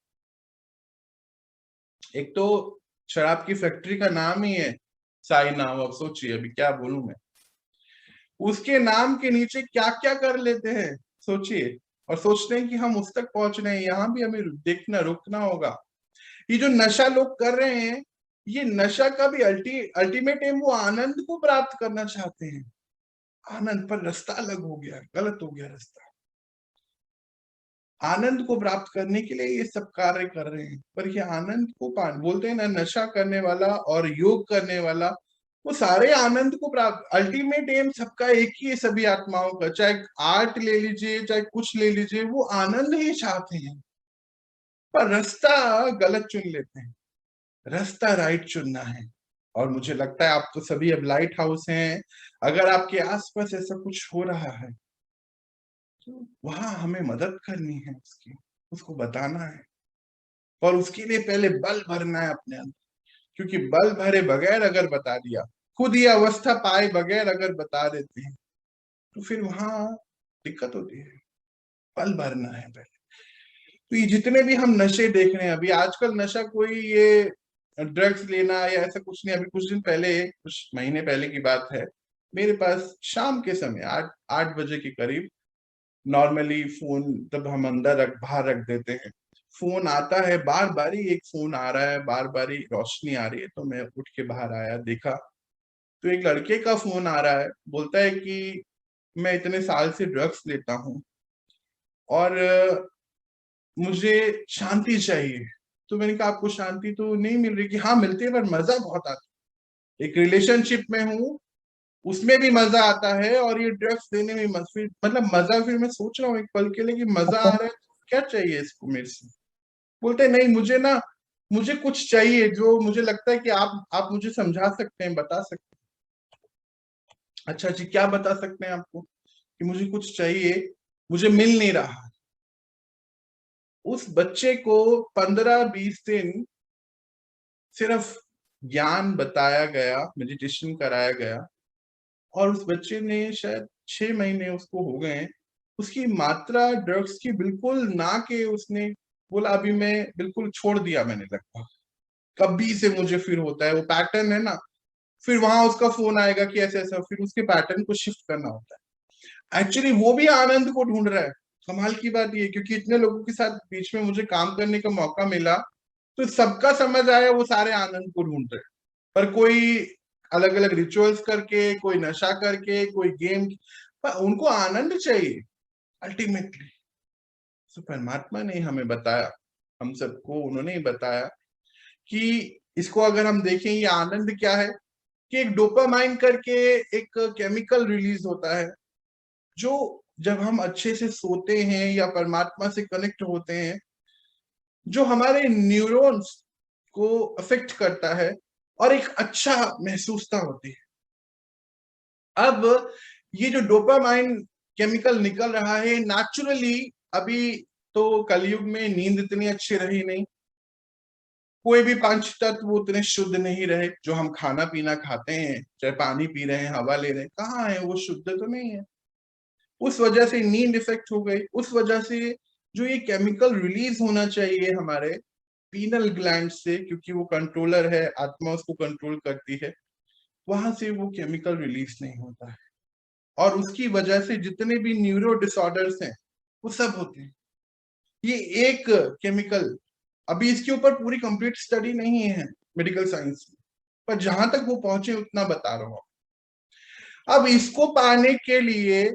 S1: एक तो शराब की फैक्ट्री का नाम ही है साई नाम, अब सोचिए अभी क्या बोलूं मैं, उसके नाम के नीचे क्या क्या कर लेते हैं, सोचिए। और सोचते हैं कि हम उस तक पहुंच रहे हैं, यहाँ भी हमें देखना रुकना होगा। ये जो नशा लोग कर रहे हैं, ये नशा का भी अल्टीमेट एम वो आनंद को प्राप्त करना चाहते हैं, आनंद, पर रास्ता अलग हो गया, गलत हो गया रास्ता। आनंद को प्राप्त करने के लिए ये सब कार्य कर रहे हैं, पर ये आनंद को पान बोलते हैं ना, नशा करने वाला और योग करने वाला, वो सारे आनंद को प्राप्त, अल्टीमेट एम सबका एक ही है, सभी आत्माओं का, चाहे आर्ट ले लीजिए चाहे कुछ ले लीजिए, वो आनंद ही चाहते हैं, पर रास्ता गलत चुन लेते हैं, रास्ता राइट चुनना है। और मुझे लगता है आप तो सभी अब लाइट हाउस हैं, अगर आपके आसपास ऐसा कुछ हो रहा है तो वहां हमें मदद करनी है उसकी, उसको बताना है, और उसके लिए पहले बल भरना है अपने अंदर, क्योंकि बल भरे बगैर अगर बता दिया, खुद ये अवस्था पाए बगैर अगर बता देते हैं, तो फिर वहां दिक्कत होती है। बल भरना है पहले। तो ये जितने भी हम नशे देख रहे हैं अभी आजकल, नशा कोई ये ड्रग्स लेना या ऐसा कुछ नहीं, अभी कुछ दिन पहले, कुछ महीने पहले की बात है, मेरे पास शाम के समय 8 बजे के करीब, नॉर्मली फोन तब हम अंदर बाहर रख देते हैं, फोन आता है, बार बार ही एक फोन आ रहा है, बार बार ही रोशनी आ रही है। तो मैं उठ के बाहर आया, देखा तो एक लड़के का फोन आ रहा है, बोलता है कि मैं इतने साल से ड्रग्स लेता हूँ और मुझे शांति चाहिए। तो मैंने कहा आपको शांति तो नहीं मिल रही? कि हाँ मिलती है, पर मजा बहुत आता है। एक रिलेशनशिप में हूँ, उसमें भी मजा आता है और ये ड्रग्स देने में मतलब मजा। फिर मैं सोच रहा हूँ एक पल के लिए कि मजा आ रहा है तो क्या चाहिए इसको मेरे से। बोलते नहीं, मुझे ना, मुझे कुछ चाहिए जो मुझे लगता है कि आप मुझे समझा सकते हैं, बता सकते हैं। अच्छा जी, क्या बता सकते हैं आपको? कि मुझे कुछ चाहिए, मुझे मिल नहीं रहा। उस बच्चे को 15-20 दिन सिर्फ ज्ञान बताया गया, मेडिटेशन कराया गया, और उस बच्चे ने शायद 6 महीने उसको हो गए हैं, उसकी मात्रा ड्रग्स की बिल्कुल ना के उसने बोला अभी मैं बिल्कुल छोड़ दिया मैंने लगभग। कभी से मुझे फिर होता है, वो पैटर्न है ना, फिर वहां उसका फोन आएगा कि ऐसे ऐसा, फिर उसके पैटर्न को शिफ्ट करना होता है। एक्चुअली वो भी आनंद को ढूंढ रहा है। कमाल की बात ये, क्योंकि इतने लोगों के साथ बीच में मुझे काम करने का मौका मिला, तो सबका समझ आया वो सारे आनंद को ढूंढ रहे हैं। पर कोई अलग अलग रिचुअल्स करके, कोई नशा करके, कोई गेम, पर उनको आनंद चाहिए अल्टीमेटली। तो परमात्मा ने हमें बताया, हम सबको उन्होंने ही बताया कि इसको अगर हम देखें, ये आनंद क्या है, कि एक डोपामाइन करके एक केमिकल रिलीज होता है, जो जब हम अच्छे से सोते हैं या परमात्मा से कनेक्ट होते हैं, जो हमारे न्यूरॉन्स को अफेक्ट करता है और एक अच्छा महसूसता होती है। अब ये जो डोपामाइन केमिकल निकल रहा है नेचुरली, अभी तो कलयुग में नींद इतनी अच्छी रही नहीं, कोई भी पंच तत्व उतने शुद्ध नहीं रहे। जो हम खाना पीना खाते हैं, चाहे पानी पी रहे हैं, हवा ले रहे हैं, कहाँ है वो? शुद्ध तो नहीं है। उस वजह से नींद इफेक्ट हो गई, उस वजह से जो ये केमिकल रिलीज होना चाहिए हमारे पीनल ग्लैंड से, क्योंकि वो कंट्रोलर है, आत्मा उसको कंट्रोल करती है, वहां से वो केमिकल रिलीज नहीं होता है। और उसकी वजह से जितने भी न्यूरो डिसऑर्डर्स हैं वो सब होते हैं। ये एक केमिकल, अभी इसके ऊपर पूरी कंप्लीट स्टडी नहीं है मेडिकल साइंस में, पर जहां तक वो पहुंचे उतना बता रहा हूं। अब इसको पाने के लिए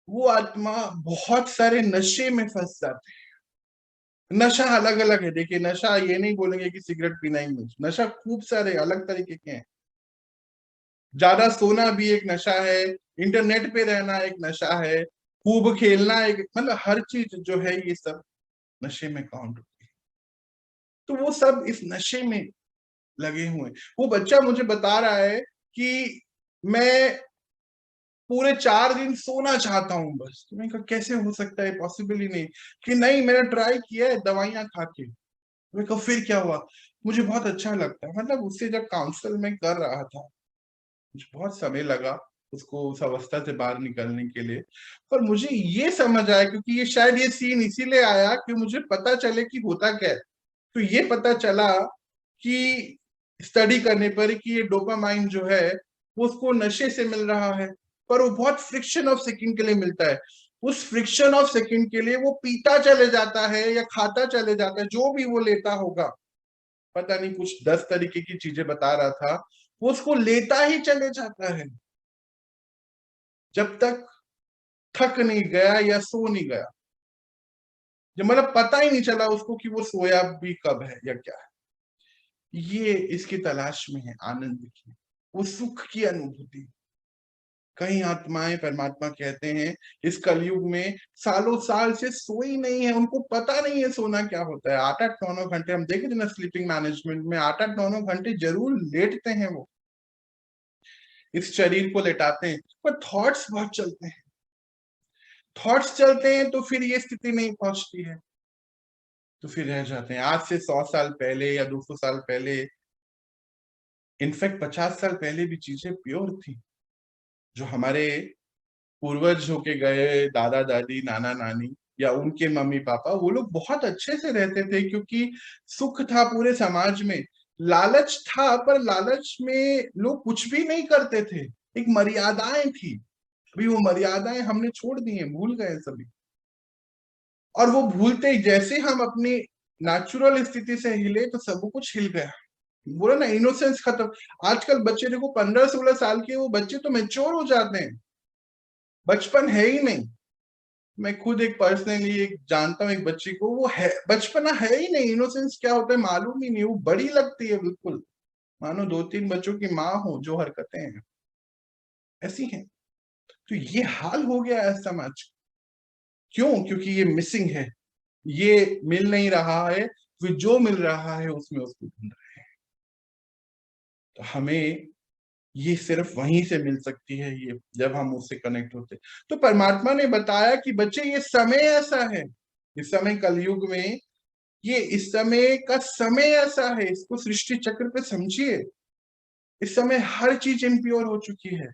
S1: वो आत्मा बहुत सारे नशे में फंस जाते हैं। नशा अलग अलग है, देखिए नशा ये नहीं बोलेंगे कि सिगरेट पीना ही नहीं, नशा खूब सारे अलग तरीके के हैं। ज्यादा सोना भी एक नशा है, इंटरनेट पे रहना एक नशा है, खूब खेलना एक, मतलब हर चीज जो है ये सब नशे में काउंट होती है। तो वो सब इस नशे में लगे हुए हैं। वो बच्चा मुझे बता रहा है कि मैं पूरे 4 दिन सोना चाहता हूं बस। तो मैंने कहा कैसे हो सकता है, पॉसिबल ही नहीं। कि नहीं, मैंने ट्राई किया है दवाइयां खा के। मैंने कहा फिर क्या हुआ? मुझे बहुत अच्छा लगता है। मतलब उससे जब काउंसल में कर रहा था, मुझे बहुत समय लगा उसको उस अवस्था से बाहर निकलने के लिए। पर मुझे ये समझ आया, क्योंकि ये शायद ये सीन इसीलिए आया कि मुझे पता चले कि होता क्या है। तो ये पता चला कि स्टडी करने पर कि ये डोपामाइन जो है वो उसको नशे से मिल रहा है, पर वो बहुत फ्रिक्शन ऑफ सेकंड के लिए मिलता है। उस फ्रिक्शन ऑफ सेकंड के लिए वो पीता चले जाता है या खाता चले जाता है, जो भी वो लेता होगा, पता नहीं कुछ 10 तरीके की चीजें बता रहा था, वो उसको लेता ही चले जाता है जब तक थक नहीं गया या सो नहीं गया। जब मतलब पता ही नहीं चला उसको कि वो सोया भी कब है या क्या है। ये इसकी तलाश में है आनंद की, वो सुख की अनुभूति। कई आत्माएं, परमात्मा कहते हैं, इस कलयुग में सालों साल से सोई नहीं है, उनको पता नहीं है सोना क्या होता है। 8-8 9-9 घंटे हम देखे थे ना स्लीपिंग मैनेजमेंट में, 8-8 9-9 घंटे जरूर लेटते हैं वो, इस शरीर को लेटाते हैं, पर थॉट्स बहुत चलते हैं। थॉट्स चलते हैं तो फिर ये स्थिति नहीं पहुंचती है, तो फिर रह जाते हैं। आज से 100 साल पहले या 200 साल पहले, इनफैक्ट 50 साल पहले भी चीजें प्योर थी। जो हमारे पूर्वज होके गए, दादा दादी, नाना नानी या उनके मम्मी पापा, वो लोग बहुत अच्छे से रहते थे, क्योंकि सुख था पूरे समाज में। लालच था, पर लालच में लोग कुछ भी नहीं करते थे, एक मर्यादाएं थी। अभी वो मर्यादाएं हमने छोड़ दी हैं, भूल गए सभी। और वो भूलते ही जैसे हम अपनी नेचुरल स्थिति से हिले तो सब कुछ हिल गया। बोला ना, इनोसेंस खत्म। आजकल बच्चे देखो 15-16 साल के, वो बच्चे तो मैच्योर हो जाते हैं, बचपन है ही नहीं। मैं खुद एक पर्सनली एक जानता हूँ एक बच्ची को, वो है बचपना है ही नहीं, इनोसेंस क्या होता है मालूम ही नहीं, वो बड़ी लगती है बिल्कुल, मानो 2-3 बच्चों की माँ हो। जो हरकतें हैं ऐसी हैं। तो ये हाल हो गया है समाज। क्यों? क्योंकि ये मिसिंग है, ये मिल नहीं रहा है, फिर जो मिल रहा है उसमें उसको ढूंढ रहे हैं। तो हमें ये सिर्फ वहीं से मिल सकती है, ये जब हम उससे कनेक्ट होते। तो परमात्मा ने बताया कि बच्चे ये समय ऐसा है, इस समय कलयुग में, ये इस समय का समय ऐसा है, इसको सृष्टि चक्र पे समझिए। इस समय हर चीज इम्प्योर हो चुकी है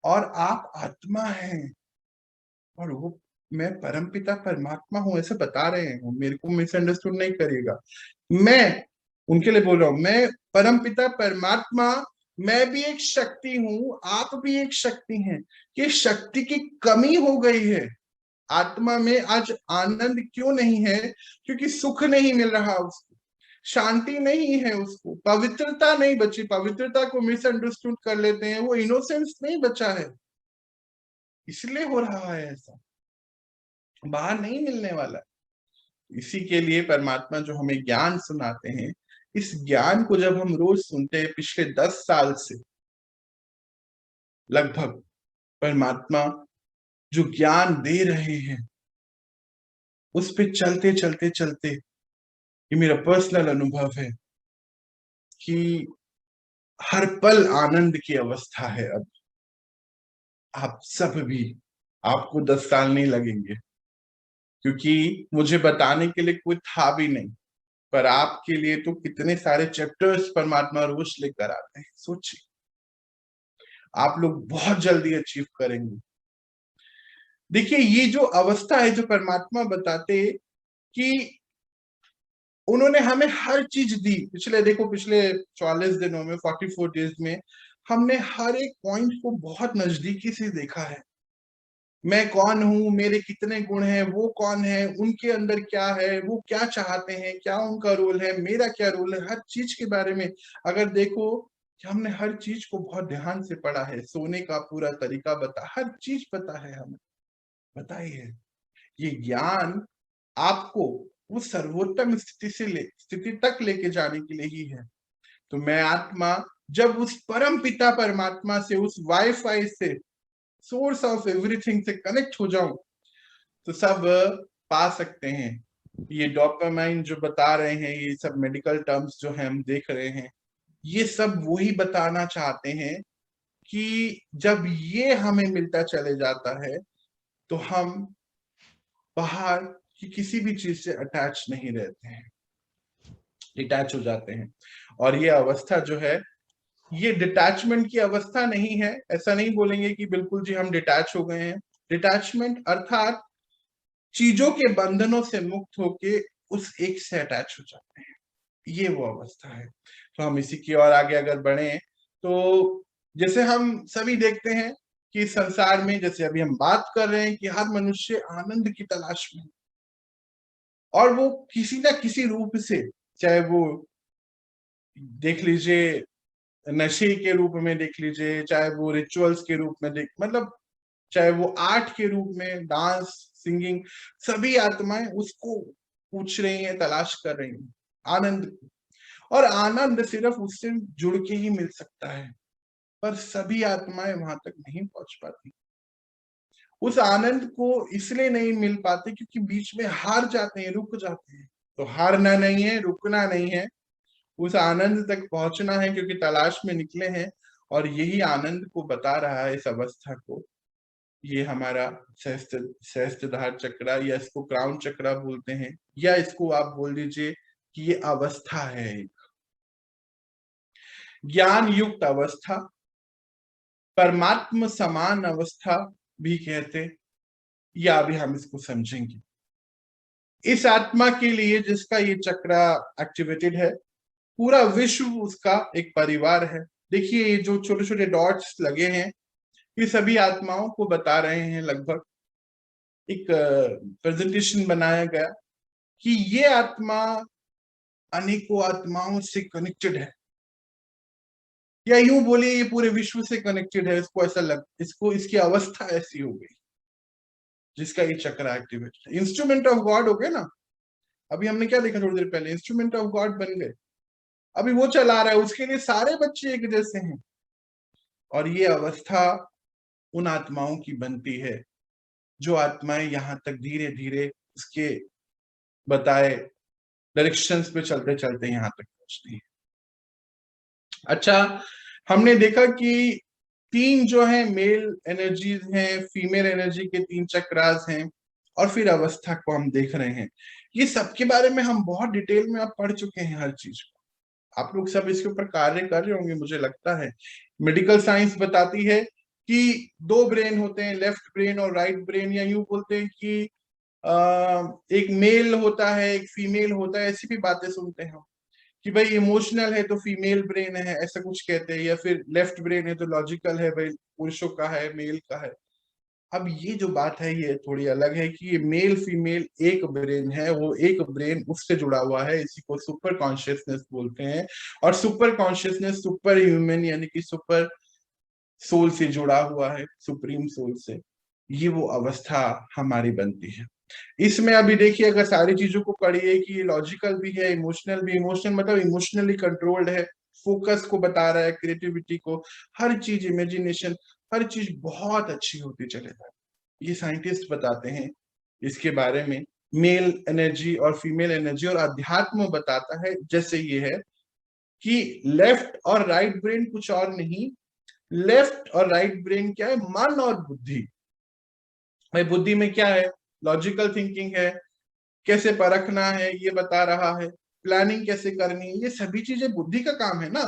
S1: और आप आत्मा हैं, और वो मैं परमपिता परमात्मा हूं ऐसे बता रहे हैं। मेरे को मिसअंडरस्टूड नहीं करिएगा, मैं उनके लिए बोल रहा हूं, मैं परमपिता परमात्मा, मैं भी एक शक्ति हूं, आप भी एक शक्ति हैं। कि शक्ति की कमी हो गई है आत्मा में। आज आनंद क्यों नहीं है? क्योंकि सुख नहीं मिल रहा उसको, शांति नहीं है उसको, पवित्रता नहीं बची। पवित्रता को मिसअंडरस्टूड कर लेते हैं, वो इनोसेंस नहीं बचा है, इसलिए हो रहा है ऐसा, बाहर नहीं मिलने वाला। इसी के लिए परमात्मा जो हमें ज्ञान सुनाते हैं, इस ज्ञान को जब हम रोज सुनते हैं पिछले 10 साल से लगभग, परमात्मा जो ज्ञान दे रहे हैं उस पे चलते चलते चलते, ये मेरा पर्सनल अनुभव है कि हर पल आनंद की अवस्था है। अब आप सब भी, आपको 10 साल नहीं लगेंगे, क्योंकि मुझे बताने के लिए कोई था भी नहीं, पर आपके लिए तो कितने सारे चैप्टर्स परमात्मा रोज लेकर आते हैं। सोचिए, आप लोग बहुत जल्दी अचीव करेंगे। देखिए, ये जो अवस्था है जो परमात्मा बताते कि उन्होंने हमें हर चीज दी, पिछले देखो पिछले 44 दिनों में, 44 डेज में हमने हर एक पॉइंट को बहुत नजदीकी से देखा है। मैं कौन हूं, मेरे कितने गुण हैं, वो कौन है, उनके अंदर क्या है, वो क्या चाहते हैं, क्या उनका रोल है, मेरा क्या रोल है, हर चीज के बारे में अगर देखो कि हमने हर चीज को बहुत ध्यान से पढ़ा है। सोने का पूरा तरीका बता, हर चीज पता है हमें, बताई है। ये ज्ञान आपको उस सर्वोत्तम स्थिति तक लेके जाने के लिए ही है। तो मैं आत्मा जब उस परम पिता परमात्मा से, उस वाईफाई से, सोर्स ऑफ एवरीथिंग से कनेक्ट हो जाऊं, तो सब पा सकते हैं। ये डोपामाइन जो बता रहे हैं, ये सब मेडिकल टर्म्स जो है हम देख रहे हैं, ये सब वही बताना चाहते हैं कि जब ये हमें मिलता चले जाता है तो हम बाहर की किसी भी चीज से अटैच नहीं रहते हैं, डिटैच हो जाते हैं। और ये अवस्था जो है, ये डिटैचमेंट की अवस्था नहीं है। ऐसा नहीं बोलेंगे कि बिल्कुल जी हम डिटैच हो गए हैं। डिटैचमेंट अर्थात चीजों के बंधनों से मुक्त होके उस एक से अटैच हो जाते हैं, ये वो अवस्था है। तो हम इसी की ओर आगे अगर बढ़े तो जैसे हम सभी देखते हैं कि संसार में, जैसे अभी हम बात कर रहे हैं कि हर मनुष्य आनंद की तलाश में, और वो किसी ना किसी रूप से, चाहे वो देख लीजिए नशे के रूप में देख लीजिए, चाहे वो रिचुअल्स के रूप में देख, मतलब चाहे वो आर्ट के रूप में, डांस, सिंगिंग, सभी आत्माएं उसको पूछ रही हैं, तलाश कर रही हैं आनंद को। और आनंद सिर्फ उससे जुड़ के ही मिल सकता है, पर सभी आत्माएं वहां तक नहीं पहुंच पाती। उस आनंद को इसलिए नहीं मिल पाते क्योंकि बीच में हार जाते हैं, रुक जाते हैं। तो हारना नहीं है, रुकना नहीं है, उस आनंद तक पहुंचना है, क्योंकि तलाश में निकले हैं। और यही आनंद को बता रहा है, इस अवस्था को। ये हमारा सहस्त्रधार चक्र, या इसको क्राउन चक्र बोलते हैं, या इसको आप बोल दीजिए कि ये अवस्था है, एक ज्ञान युक्त अवस्था, परमात्म समान अवस्था भी कहते, या अभी हम इसको समझेंगे। इस आत्मा के लिए जिसका ये चक्र एक्टिवेटेड है, पूरा विश्व उसका एक परिवार है। देखिए, ये जो छोटे छोटे डॉट्स लगे हैं, ये सभी आत्माओं को बता रहे हैं लगभग एक प्रेजेंटेशन बनाया गया कि ये आत्मा अनेकों आत्माओं से कनेक्टेड है, या यूं बोलिए ये पूरे विश्व से कनेक्टेड है। इसको ऐसा इसको इसकी अवस्था ऐसी हो गई जिसका ये चक्र एक्टिवेट है। इंस्ट्रूमेंट ऑफ गॉड हो गए ना, अभी हमने क्या देखा थोड़ी देर पहले, इंस्ट्रूमेंट ऑफ गॉड बन गए, अभी वो चला रहा है, उसके लिए सारे बच्चे एक जैसे हैं। और ये अवस्था उन आत्माओं की बनती है जो आत्माएं यहां तक धीरे धीरे उसके बताए डायरेक्शंस पे चलते चलते यहां तक पहुंचती है। अच्छा, हमने देखा कि तीन जो है मेल एनर्जीज हैं, फीमेल एनर्जी के तीन चक्रास हैं, और फिर अवस्था को हम देख रहे हैं। ये सबके बारे में हम बहुत डिटेल में आप पढ़ चुके हैं हर चीज को, आप लोग सब इसके ऊपर कार्य कर रहे होंगे मुझे लगता है। मेडिकल साइंस बताती है कि दो ब्रेन होते हैं, लेफ्ट ब्रेन और राइट ब्रेन, या यूं बोलते हैं कि एक मेल होता है एक फीमेल होता है, ऐसी भी बातें सुनते हैं हम कि भाई इमोशनल है तो फीमेल ब्रेन है, ऐसा कुछ कहते हैं, या फिर लेफ्ट ब्रेन है तो लॉजिकल है, भाई पुरुषों का है मेल का है। अब ये जो बात है ये थोड़ी अलग है कि ये मेल फीमेल एक ब्रेन है, वो एक ब्रेन उससे जुड़ा हुआ है, इसी को सुपर कॉन्शियसनेस बोलते हैं। और सुपर कॉन्शियसनेस सुपर ह्यूमन यानी कि सुपर सोल से जुड़ा हुआ है, सुप्रीम सोल से। ये वो अवस्था हमारी बनती है। इसमें अभी देखिए अगर सारी चीजों को पढ़िए कि लॉजिकल भी है, इमोशनल भी, इमोशनल मतलब इमोशनली कंट्रोल्ड है, फोकस को बता रहा है, क्रिएटिविटी को, हर चीज, इमेजिनेशन, हर चीज बहुत अच्छी होती चले जाए। ये साइंटिस्ट बताते हैं इसके बारे में, मेल एनर्जी और फीमेल एनर्जी। और अध्यात्म बताता है जैसे ये है कि लेफ्ट और राइट ब्रेन कुछ और नहीं, लेफ्ट और राइट ब्रेन क्या है, मन और बुद्धि। भाई बुद्धि में क्या है, लॉजिकल थिंकिंग है, कैसे परखना है ये बता रहा है, प्लानिंग कैसे करनी है, ये सभी चीजें बुद्धि का काम है ना,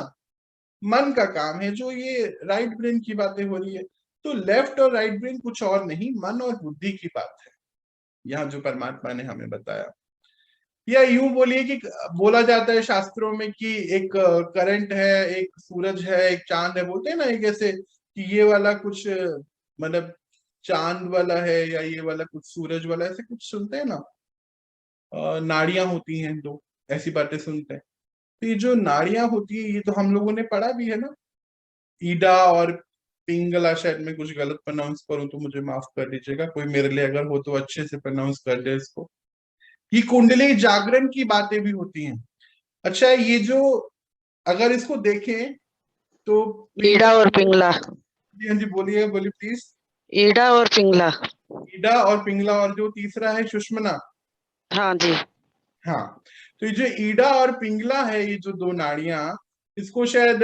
S1: मन का काम है, जो ये राइट ब्रेन की बातें हो रही है। तो लेफ्ट और राइट ब्रेन कुछ और नहीं, मन और बुद्धि की बात है यहाँ जो परमात्मा ने हमें बताया। या यूं बोलिए कि बोला जाता है शास्त्रों में कि एक करंट है, एक सूरज है, एक चांद है, बोलते हैं ना एक ऐसे कि ये वाला कुछ मतलब चांद वाला है या ये वाला कुछ सूरज वाला, ऐसे कुछ सुनते हैं ना, नाड़ियां होती हैं दो, ऐसी बातें सुनते हैं। तो ये जो नाड़ियां होती है ये तो हम लोगों ने पढ़ा भी है ना, ईडा और पिंगला, शायद मैं कुछ गलत प्रोनाउंस करूं तो मुझे माफ कर दीजिएगा, कोई मेरे लिए अगर हो तो अच्छे से प्रोनाउंस कर दे इसको। ये कुंडली जागरण की बातें भी होती हैं। अच्छा, ये जो अगर इसको देखें तो
S2: ईड़ा और पिंगला।
S1: जी हाँ जी, बोलिए बोलिए प्लीज।
S2: ईड़ा और पिंगला।
S1: ईडा और पिंगला, और जो तीसरा है सुषमना।
S2: हाँ जी।
S1: हाँ, तो ये जो ईडा और पिंगला है, ये जो दो नाड़ियां, इसको शायद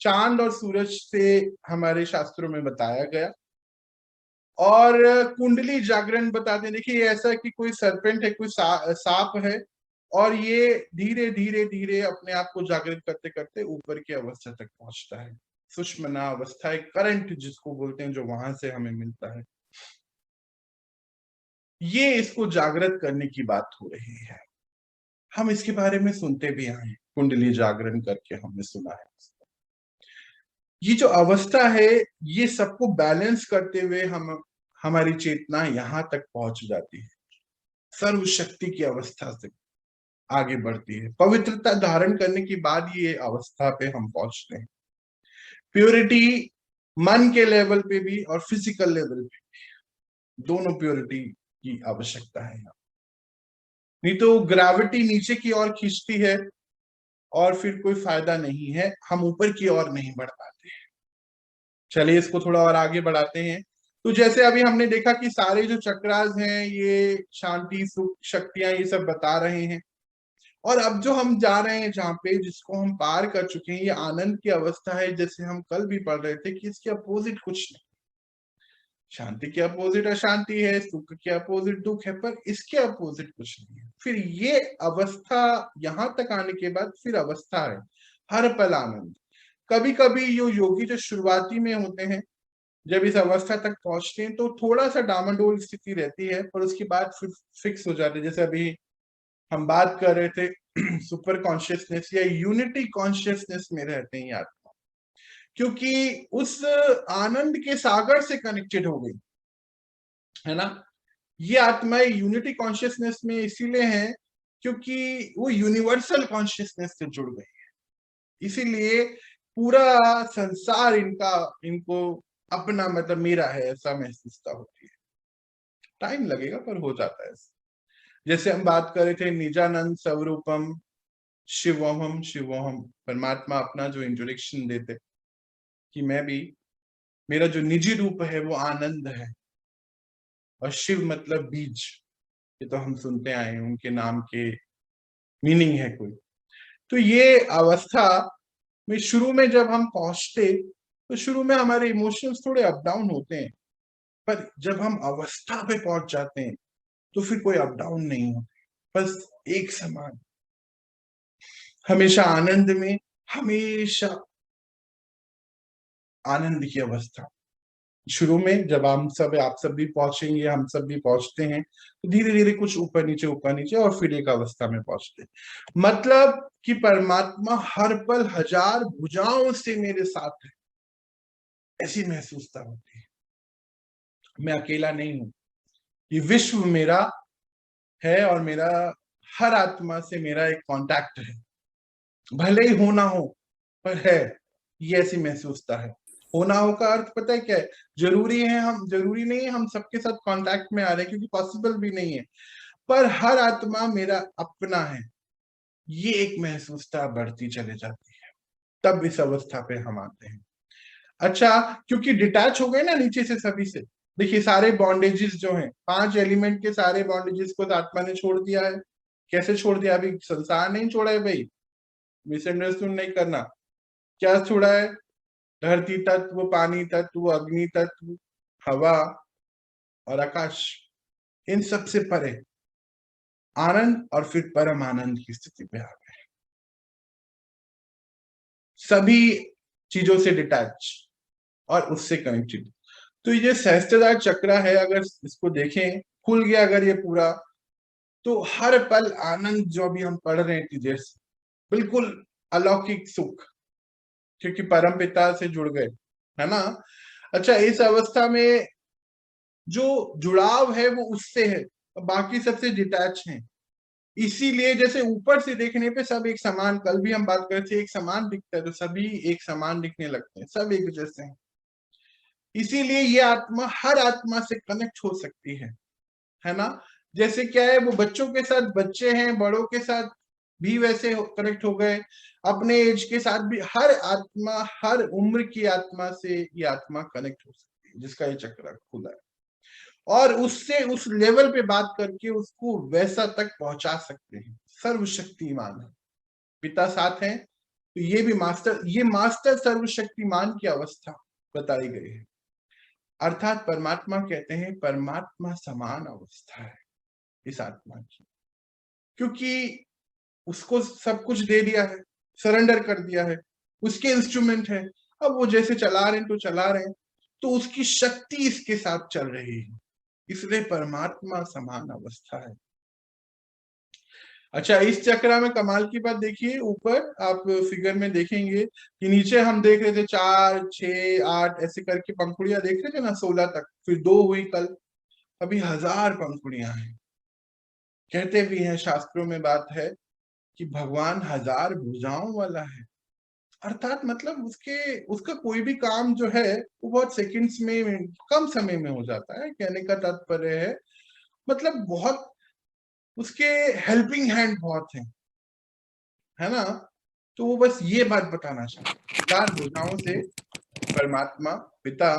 S1: चांद और सूरज से हमारे शास्त्रों में बताया गया। और कुंडली जागरण बताते हैं, देखिए ऐसा है कि कोई सरपेंट है, कोई सांप है, और ये धीरे धीरे धीरे अपने आप को जागृत करते करते ऊपर की अवस्था तक पहुंचता है। सुषमना अवस्था, एक करंट जिसको बोलते हैं, जो वहां से हमें मिलता है। ये इसको जागृत करने की बात हो रही है। हम इसके बारे में सुनते भी आए, कुंडली जागरण करके हमने सुना है। ये जो अवस्था है ये सबको बैलेंस करते हुए हम हमारी चेतना यहां तक पहुंच जाती है, सर्व शक्ति की अवस्था से आगे बढ़ती है। पवित्रता धारण करने के बाद ये अवस्था पे हम पहुंचते हैं। प्योरिटी मन के लेवल पे भी और फिजिकल लेवल पे भी, दोनों प्योरिटी की आवश्यकता है यहाँ। नहीं तो ग्रेविटी नीचे की ओर खींचती है और फिर कोई फायदा नहीं है, हम ऊपर की ओर नहीं बढ़ पाते। चलिए इसको थोड़ा और आगे बढ़ाते हैं। तो जैसे अभी हमने देखा कि सारे जो चक्रास हैं ये शांति सुख शक्तियां ये सब बता रहे हैं। और अब जो हम जा रहे हैं जहाँ पे, जिसको हम पार कर चुके हैं, ये आनंद की अवस्था है। जैसे हम कल भी पढ़ रहे थे कि इसके अपोजिट कुछ नहीं, शांति के अपोजिट अशांति है, सुख के अपोजिट दुख है, पर इसके अपोजिट कुछ नहीं है। फिर ये अवस्था यहां तक आने के बाद फिर अवस्था है हर पल आनंद। कभी कभी यो योगी जो शुरुआती में होते हैं, जब इस अवस्था तक पहुंचते हैं तो थोड़ा सा डामाडोल स्थिति रहती है, पर उसके बाद फिर फिक्स हो जाते हैं। जैसे अभी हम बात कर रहे थे सुपर कॉन्शियसनेस या यूनिटी कॉन्शियसनेस में रहते हैं आत्मा, क्योंकि उस आनंद के सागर से कनेक्टेड हो गई है ना। ये आत्माएं यूनिटी कॉन्शियसनेस में इसीलिए हैं क्योंकि वो यूनिवर्सल कॉन्शियसनेस से जुड़ गई है, इसीलिए पूरा संसार इनको अपना मतलब मेरा है ऐसा महसूसता होती है। टाइम लगेगा पर हो जाता है। जैसे हम बात कर रहे थे निजानंद स्वरूपम शिवोहम शिवोहम, परमात्मा अपना जो इंट्रोडक्शन देते कि मैं भी, मेरा जो निजी रूप है वो आनंद है, और शिव मतलब बीज, ये तो हम सुनते आए हैं, उनके नाम के मीनिंग है कोई। तो ये अवस्था में शुरू में जब हम पहुंचते तो शुरू में हमारे इमोशंस थोड़े अप डाउन होते हैं, पर जब हम अवस्था पे पहुंच जाते हैं तो फिर कोई अप डाउन नहीं होते, बस एक समान, हमेशा आनंद में, हमेशा आनंद की अवस्था। शुरू में जब आप सब भी पहुंचेंगे, हम सब भी पहुंचते हैं, तो धीरे धीरे कुछ ऊपर नीचे और फिर एक अवस्था में पहुंचते हैं। मतलब कि परमात्मा हर पल हजार भुजाओं से मेरे साथ है, ऐसी महसूसता होती है। मैं अकेला नहीं हूं, ये विश्व मेरा है और मेरा हर आत्मा से मेरा एक कांटेक्ट है, भले ही होना हो पर है, ये ऐसी महसूसता है। होना हो का अर्थ पता है क्या है? जरूरी नहीं है हम सबके साथ कांटेक्ट में आ रहे हैं, क्योंकि पॉसिबल भी नहीं है, पर हर आत्मा मेरा अपना है, ये एक महसूसता बढ़ती चले जाती है, तब इस अवस्था पे हम आते हैं। अच्छा, क्योंकि डिटैच हो गए ना नीचे से सभी से, देखिए सारे बॉन्डेजेस जो हैं, 5 एलिमेंट के सारे बॉन्डेजेस को तो आत्मा ने छोड़ दिया है। कैसे छोड़ दिया? अभी संसार नहीं छोड़ा है भाई, मिसअंडरस्टूड नहीं करना। क्या छोड़ा है? धरती तत्व, पानी तत्व, अग्नि तत्व, हवा और आकाश, इन सब से परे आनंद और फिर परम आनंद की स्थिति पे आ गए, सभी चीजों से डिटैच और उससे कनेक्टेड। तो ये सहस्त्रधार चक्र है, अगर इसको देखें खुल गया अगर ये पूरा, तो हर पल आनंद, जो अभी हम पढ़ रहे हैं टीचर्स, बिल्कुल अलौकिक सुख, क्योंकि परम पिता से जुड़ गए, है ना। अच्छा, इस अवस्था में जो जुड़ाव है वो उससे है, बाकी सबसे डिटैच है। इसीलिए जैसे ऊपर से देखने पे सब एक समान, कल भी हम बात कर रहे थे, एक समान दिखता है, तो सभी एक समान दिखने लगते हैं, सब एक जैसे हैं। इसीलिए ये आत्मा हर आत्मा से कनेक्ट हो सकती है ना। जैसे क्या है, वो बच्चों के साथ बच्चे हैं, बड़ों के साथ भी वैसे कनेक्ट हो गए, अपने एज के साथ भी, हर आत्मा, हर उम्र की आत्मा से ये आत्मा कनेक्ट हो सकती है, जिसका ये चक्र खुला है, और उससे उस लेवल पे बात करके उसको वैसा तक पहुंचा सकते हैं। सर्वशक्तिमान है, पिता साथ है, तो ये मास्टर सर्वशक्तिमान की अवस्था बताई गई है। अर्थात परमात्मा कहते हैं परमात्मा समान अवस्था है इस आत्मा की, क्योंकि उसको सब कुछ दे दिया है, सरेंडर कर दिया है, उसके इंस्ट्रूमेंट है, अब वो जैसे चला रहे हैं तो चला रहे हैं, तो उसकी शक्ति इसके साथ चल रही है, इसलिए परमात्मा समान अवस्था है। अच्छा, इस चक्र में कमाल की बात देखिए, ऊपर आप फिगर में देखेंगे कि नीचे हम देख रहे थे 4, 6, 8 ऐसे करके पंखुड़ियां देख रहे थे ना, 16 तक, फिर 2 हुई कल, अभी 1000 पंखुड़ियां हैं। कहते भी हैं, शास्त्रों में बात है कि भगवान 1000 भुजाओं वाला है, अर्थात मतलब उसका कोई भी काम जो है वो बहुत सेकंड्स में, कम समय में हो जाता है, कहने का तात्पर्य मतलब बहुत उसके हेल्पिंग हैंड बहुत है ना। तो वो बस ये बात बताना चाहते, 1000 भुजाओं से परमात्मा पिता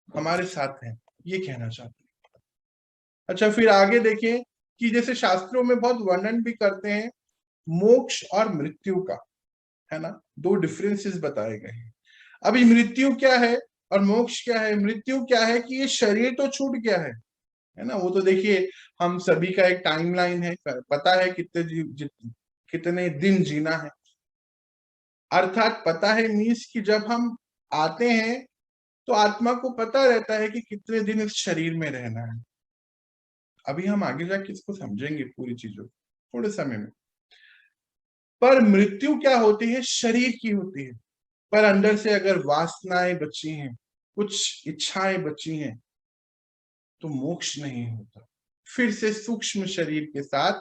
S1: हमारे साथ हैं, ये कहना चाहते हैं। अच्छा, फिर आगे देखें कि जैसे शास्त्रों में बहुत वर्णन भी करते हैं मोक्ष और मृत्यु का, है ना, 2 डिफरेंसेस बताए गए हैं। अभी मृत्यु क्या है और मोक्ष क्या है? मृत्यु क्या है कि ये शरीर तो छूट गया है ना, वो तो देखिए हम सभी का एक टाइमलाइन है, पता है कितने दिन जीना है, अर्थात पता है मीन्स कि जब हम आते हैं तो आत्मा को पता रहता है कि कितने दिन इस शरीर में रहना है। अभी हम आगे जाके इसको समझेंगे पूरी चीजों थोड़े समय में। पर मृत्यु क्या होती है? शरीर की होती है, पर अंदर से अगर वासनाएं बची हैं, कुछ इच्छाएं बची हैं, तो मोक्ष नहीं होता। फिर से सूक्ष्म शरीर के साथ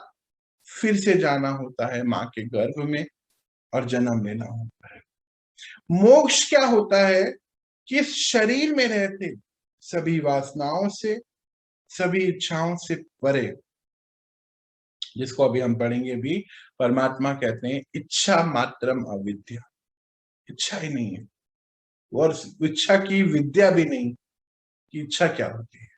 S1: फिर से जाना होता है माँ के गर्भ में और जन्म लेना होता है। मोक्ष क्या होता है कि इस शरीर में रहते सभी वासनाओं से, सभी इच्छाओं से परे, जिसको अभी हम पढ़ेंगे भी, परमात्मा कहते हैं इच्छा मात्रम अविद्या। इच्छा ही नहीं है और इच्छा की विद्या भी नहीं कि इच्छा क्या होती है।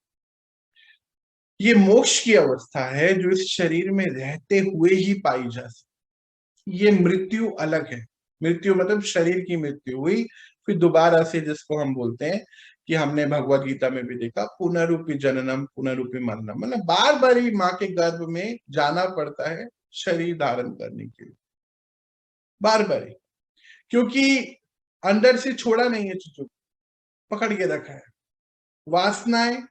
S1: ये मोक्ष की अवस्था है जो इस शरीर में रहते हुए ही पाई जा सकती। ये मृत्यु अलग है। मृत्यु मतलब शरीर की मृत्यु हुई, फिर दोबारा से, जिसको हम बोलते हैं कि हमने भगवत गीता में भी देखा, पुनरुपि जननम पुनरुपि मरणम, मतलब बार बार ही माँ के गर्भ में जाना पड़ता है शरीर धारण करने के लिए, बार बार ही, क्योंकि अंदर से छोड़ा नहीं है चीजों, पकड़ के रखा है। वासनाएं,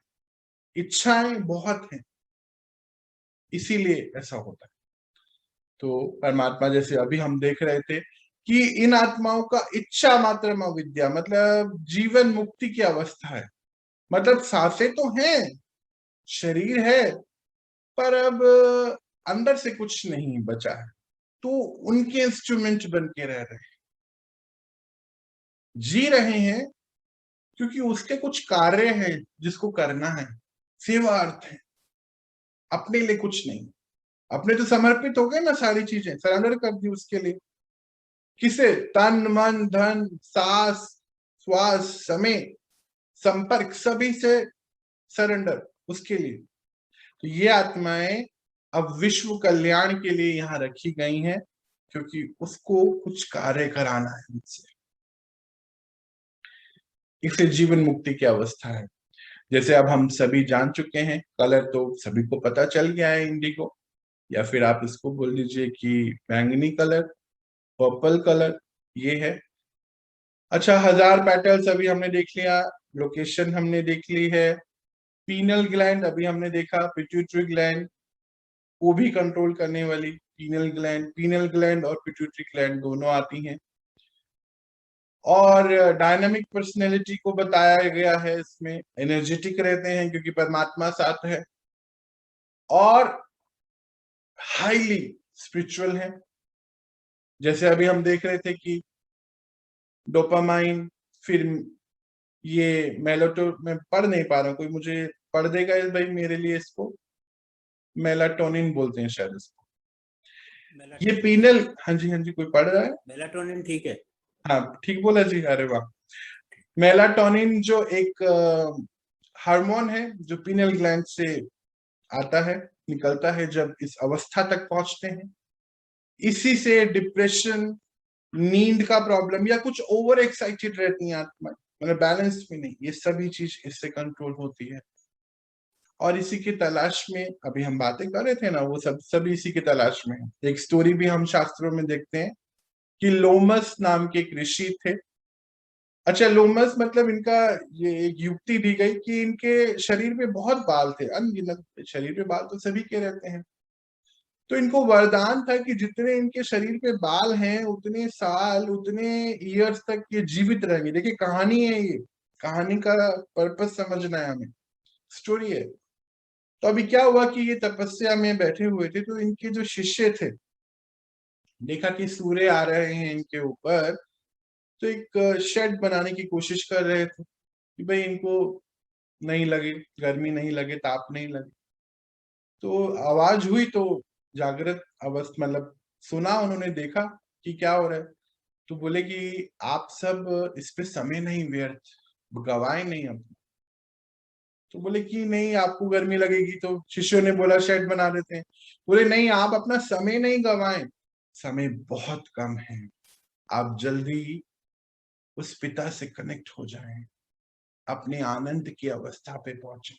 S1: इच्छाएं बहुत हैं, इसीलिए ऐसा होता है। तो परमात्मा, जैसे अभी हम देख रहे थे कि इन आत्माओं का इच्छा मात्र अविद्या, मतलब जीवन मुक्ति की अवस्था है। मतलब सांसें तो हैं, शरीर है, पर अब अंदर से कुछ नहीं बचा है, तो उनके इंस्ट्रूमेंट बन के रह रहे हैं, जी रहे हैं, क्योंकि उसके कुछ कार्य हैं जिसको करना है, सेवार्थ है, अपने लिए कुछ नहीं। अपने तो समर्पित हो गए ना, सारी चीजें सरेंडर कर दी उसके लिए। किसे? तन मन धन सांस श्वास समय संपर्क, सभी से सरेंडर उसके लिए। तो ये आत्माएं अब विश्व कल्याण के लिए यहाँ रखी गई हैं, क्योंकि उसको कुछ कार्य कराना है मुझसे। इसे जीवन मुक्ति की अवस्था है। जैसे अब हम सभी जान चुके हैं, कलर तो सभी को पता चल गया है, इंडिगो, या फिर आप इसको बोल दीजिए कि बैंगनी कलर, पर्पल कलर, ये है। अच्छा, 1000 पेटल्स अभी हमने देख लिया, लोकेशन हमने देख ली है। पीनल ग्लैंड अभी हमने देखा, पिट्यूटरी ग्लैंड को भी कंट्रोल करने वाली पीनल ग्लैंड और पिट्यूटरी ग्लैंड दोनों आती हैं। और डायनामिक पर्सनैलिटी को बताया गया है, इसमें एनर्जेटिक रहते हैं क्योंकि परमात्मा साथ है, और हाईली स्पिरिचुअल है। जैसे अभी हम देख रहे थे कि डोपामाइन, फिर ये मेलाटो, मैं पढ़ नहीं पा रहा हूँ, कोई मुझे पढ़ देगा इस भाई मेरे लिए इसको? मेलाटोनिन बोलते हैं शायद इसको, ये पीनल। हाँ जी, हाँ जी, कोई पढ़ रहा है?
S3: मेलाटोनिन, ठीक है।
S1: हाँ ठीक बोला जी, अरे वाह। मेलाटोनिन जो एक हार्मोन है जो पीनल ग्लैंड से आता है, निकलता है जब इस अवस्था तक पहुंचते हैं। इसी से डिप्रेशन, नींद का प्रॉब्लम, या कुछ ओवर एक्साइटेड रहती है आत्मा, मतलब बैलेंस में नहीं, ये सभी चीज इससे कंट्रोल होती है। और इसी की तलाश में अभी हम बातें कर रहे थे ना, वो सभी इसी की तलाश में है। एक स्टोरी भी हम शास्त्रों में देखते हैं कि लोमस नाम के एक ऋषि थे। अच्छा, लोमस मतलब इनका, ये एक युक्ति दी गई कि इनके शरीर पे बहुत बाल थे, अनगिनत शरीर पे बाल तो सभी के रहते हैं। तो इनको वरदान था कि जितने इनके शरीर पे बाल हैं उतने साल, उतने ईयर्स तक ये जीवित रहेंगे। देखिए कहानी है, ये कहानी का पर्पस समझना है हमें, स्टोरी है। तो अभी क्या हुआ कि ये तपस्या में बैठे हुए थे, तो इनके जो शिष्य थे, देखा कि सूर्य आ रहे हैं इनके ऊपर, तो एक शेड बनाने की कोशिश कर रहे थे कि भाई इनको नहीं लगे, गर्मी नहीं लगे, ताप नहीं लगे। तो आवाज हुई, तो जागृत अवस्था, मतलब सुना उन्होंने, देखा कि क्या हो रहा है। तो बोले कि आप सब इस पे समय नहीं व्यर्थ गवाए नहीं अब। तो बोले कि नहीं, आपको गर्मी लगेगी, तो शिष्यों ने बोला शेड बना देते हैं। बोले नहीं, आप अपना समय नहीं गवाएं, समय बहुत कम है, आप जल्दी उस पिता से कनेक्ट हो जाएं, अपने आनंद की अवस्था पे पहुंचे।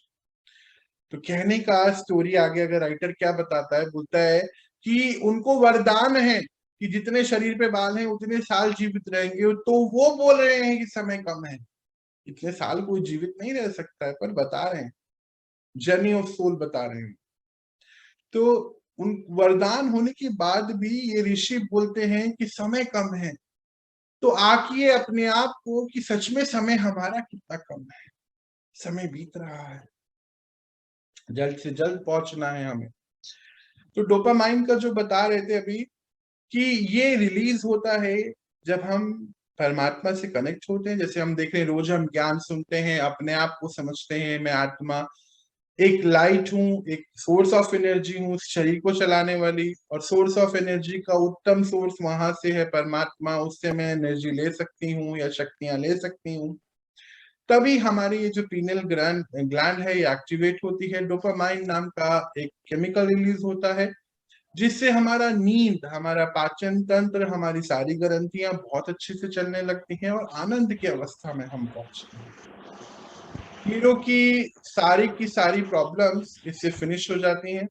S1: तो कहने का स्टोरी आगे अगर राइटर क्या बताता है, बोलता है कि उनको वरदान है कि जितने शरीर पे बाल हैं उतने साल जीवित रहेंगे, तो वो बोल रहे हैं कि समय कम है, इतने साल कोई जीवित नहीं रह सकता है, पर बता रहे हैं, जर्नी ऑफ सोल बता रहे हैं। तो उन वरदान होने के बाद भी ये ऋषि बोलते हैं कि समय कम है। तो आकिए अपने आप को कि सच में समय हमारा कितना कम है, समय बीत रहा है। जल्द से जल्द पहुंचना है हमें। तो डोपामाइन का जो बता रहे थे अभी कि ये रिलीज होता है जब हम परमात्मा से कनेक्ट होते हैं। जैसे हम देख रहे हैं, रोज हम ज्ञान सुनते हैं, अपने आप को समझते हैं, मैं आत्मा एक लाइट हूँ, एक सोर्स ऑफ एनर्जी हूँ शरीर को चलाने वाली, और सोर्स ऑफ एनर्जी का उत्तम सोर्स वहां से है परमात्मा, उससे मैं एनर्जी ले सकती हूँ या शक्तियां ले सकती हूँ। तभी हमारी ये जो पीनल ग्लैंड ग्लैंड है ये एक्टिवेट होती है, डोपामाइन नाम का एक केमिकल रिलीज होता है, जिससे हमारा नींद, हमारा पाचन तंत्र, हमारी सारी ग्रंथियां बहुत अच्छे से चलने लगती हैं और आनंद की अवस्था में हम पहुंचते हैं। हीरो की सारी प्रॉब्लम्स इससे फिनिश हो जाती हैं,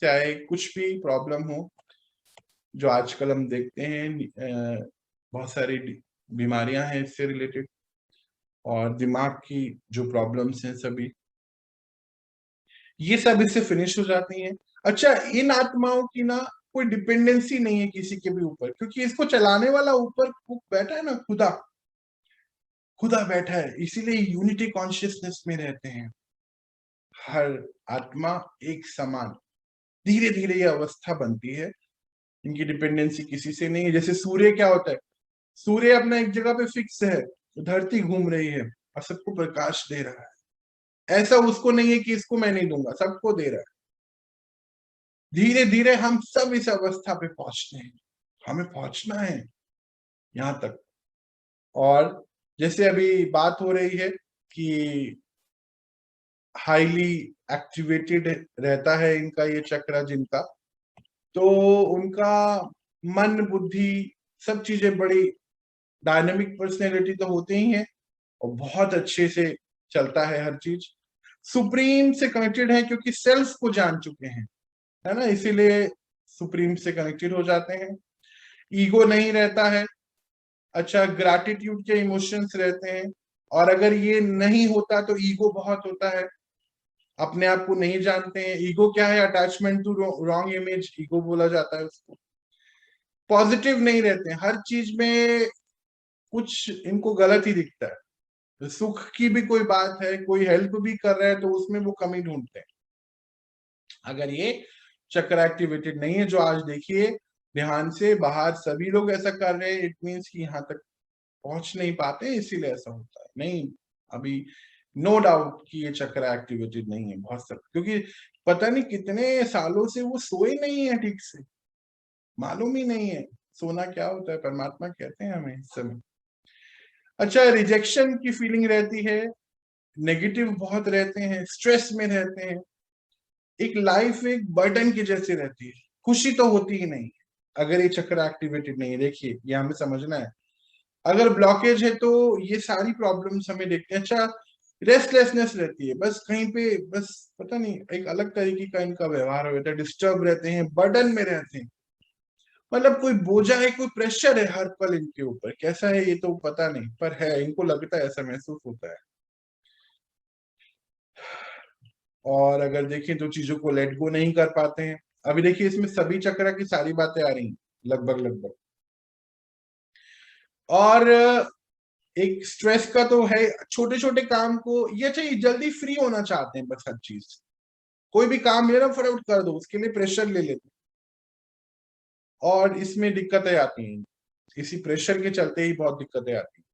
S1: चाहे कुछ भी प्रॉब्लम हो जो आजकल हम देखते हैं। बहुत सारी बीमारियां हैं इससे रिलेटेड, और दिमाग की जो प्रॉब्लम्स हैं सभी, ये सब इससे फिनिश हो जाती हैं। अच्छा, इन आत्माओं की ना कोई डिपेंडेंसी नहीं है किसी के भी ऊपर, क्योंकि इसको चलाने वाला ऊपर बैठा है ना, खुदा खुदा बैठा है, इसीलिए यूनिटी कॉन्शियसनेस में रहते हैं हर आत्मा एक समान। धीरे धीरे ये अवस्था बनती है, इनकी डिपेंडेंसी किसी से नहीं है। जैसे सूर्य क्या होता है, सूर्य अपना एक जगह पे फिक्स है, धरती घूम रही है और सबको प्रकाश दे रहा है। ऐसा उसको नहीं है कि इसको मैं नहीं दूंगा, सबको दे रहा है। धीरे धीरे हम सब इस अवस्था पे पहुंचते हैं, हमें पहुंचना है यहां तक। और जैसे अभी बात हो रही है कि हाईली एक्टिवेटेड रहता है इनका ये चक्र जिनका, तो उनका मन बुद्धि सब चीजें बड़ी डायनेमिक पर्सनैलिटी तो होते ही है, और बहुत अच्छे से चलता है हर चीज। सुप्रीम से कनेक्टेड है क्योंकि सेल्फ को जान चुके हैं, है ना, इसीलिए सुप्रीम से कनेक्टेड हो जाते हैं। ईगो नहीं रहता है। अच्छा, ग्रैटिट्यूड के इमोशंस रहते हैं, और अगर ये नहीं होता तो ईगो बहुत होता है, अपने आप को नहीं जानते हैं। ईगो क्या है? Attachment to wrong image, ego बोला जाता है उसको। पॉजिटिव नहीं रहते हैं, हर चीज में कुछ इनको गलत ही दिखता है। सुख की भी कोई बात है, कोई हेल्प भी कर रहा है तो उसमें वो कमी ढूंढते हैं। अगर ये चक्र एक्टिवेटेड नहीं है, जो आज देखिए ध्यान से बाहर सभी लोग ऐसा कर रहे हैं, इट मीन्स कि यहाँ तक पहुंच नहीं पाते, इसीलिए ऐसा होता है। नहीं, अभी नो डाउट कि ये चक्र एक्टिवेटेड नहीं है बहुत सब, क्योंकि पता नहीं कितने सालों से वो सोए नहीं है ठीक से, मालूम ही नहीं है सोना क्या होता है। परमात्मा कहते हैं हमें इस समय। अच्छा, रिजेक्शन की फीलिंग रहती है, नेगेटिव बहुत रहते हैं, स्ट्रेस में रहते हैं, एक लाइफ एक बर्डन की जैसी रहती है, खुशी तो होती ही नहीं अगर ये चक्र एक्टिवेटेड नहीं है। देखिए, ये हमें समझना है। अगर ब्लॉकेज है तो ये सारी प्रॉब्लम्स हमें देखते हैं। अच्छा, रेस्टलेसनेस रहती है, बस कहीं पे बस पता नहीं एक अलग तरीके का इनका व्यवहार होता है, डिस्टर्ब रहते हैं, बर्डन में रहते हैं, मतलब कोई बोझा है, कोई प्रेशर है हर पल इनके ऊपर। कैसा है ये तो पता नहीं, पर है, इनको लगता है, ऐसा महसूस होता है। और अगर देखें तो चीजों को लेट गो नहीं कर पाते हैं। अभी देखिए, इसमें सभी चक्र की सारी बातें आ रही हैं लगभग लगभग। और एक स्ट्रेस का तो है, छोटे छोटे काम को ये चाहिए, जल्दी फ्री होना चाहते हैं बस हर चीज। कोई भी काम मिले ना फटाफट कर दो, उसके लिए प्रेशर ले लेते हैं, और इसमें दिक्कतें आती हैं। इसी प्रेशर के चलते ही बहुत दिक्कतें आती हैं।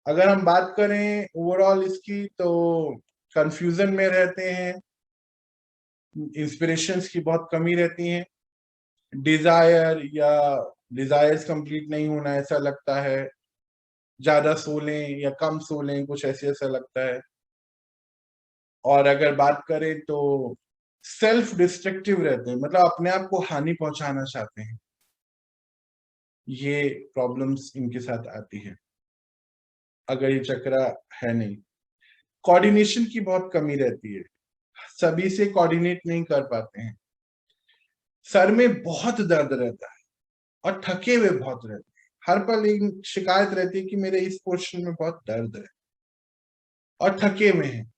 S1: अगर हम बात करें ओवरऑल इसकी, तो कंफ्यूजन में रहते हैं, इंस्पिरेशंस की बहुत कमी रहती है, डिजायर या डिजायर्स कंप्लीट नहीं होना ऐसा लगता है, ज्यादा सो लें या कम सो लें कुछ ऐसे ऐसा लगता है। और अगर बात करें तो सेल्फ डिस्ट्रक्टिव रहते हैं, मतलब अपने आप को हानि पहुंचाना चाहते हैं। ये प्रॉब्लम्स इनके साथ आती है अगर ये चक्रा है नहीं। कोऑर्डिनेशन की बहुत कमी रहती है, सभी से कोऑर्डिनेट नहीं कर पाते हैं। सर में बहुत दर्द रहता है और थके हुए बहुत रहते हैं, हर पल एक शिकायत रहती है कि मेरे इस पोर्शन में बहुत दर्द है, और थके हुए हैं,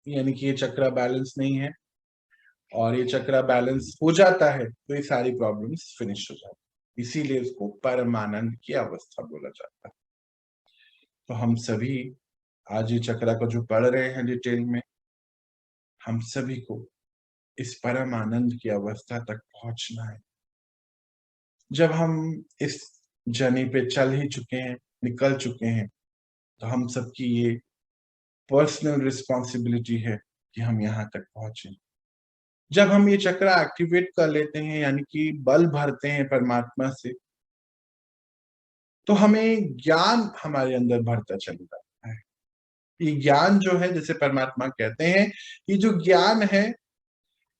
S1: यानी कि ये चक्रा बैलेंस नहीं है। और ये चक्रा बैलेंस हो जाता है तो ये सारी प्रॉब्लम्स फिनिश हो जाती है, इसीलिए इसको परमानंद की अवस्था बोला जाता है। तो हम सभी आज ये चक्रा का जो पढ़ रहे हैं डिटेल में, हम सभी को इस परम आनंद की अवस्था तक पहुंचना है। जब हम इस जर्नी पे चल ही चुके हैं, निकल चुके हैं, तो हम सबकी ये पर्सनल रिस्पॉन्सिबिलिटी है कि हम यहाँ तक पहुंचे। जब हम ये चक्र एक्टिवेट कर लेते हैं, यानी कि बल भरते हैं परमात्मा से, तो हमें ज्ञान हमारे अंदर बढ़ता चला जाता है। ये ज्ञान जो है, जैसे परमात्मा कहते हैं, ये जो ज्ञान है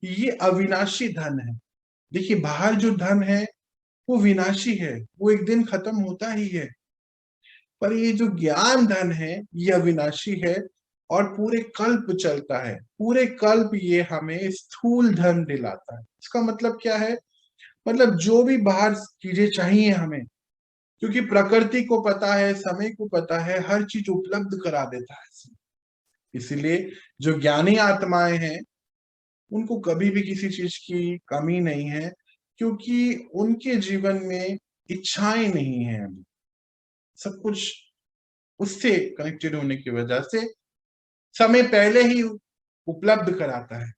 S1: ये अविनाशी धन है। देखिए, बाहर जो धन है वो विनाशी है, वो एक दिन खत्म होता ही है, पर ये जो ज्ञान धन है ये अविनाशी है और पूरे कल्प चलता है। पूरे कल्प ये हमें स्थूल धन दिलाता है। इसका मतलब क्या है? मतलब जो भी बाहर चीजें चाहिए हमें, क्योंकि प्रकृति को पता है, समय को पता है, हर चीज उपलब्ध करा देता है। इसीलिए जो ज्ञानी आत्माएं हैं उनको कभी भी किसी चीज की कमी नहीं है, क्योंकि उनके जीवन में इच्छाएं नहीं है। अभी सब कुछ उससे कनेक्टेड होने की वजह से समय पहले ही उपलब्ध कराता है।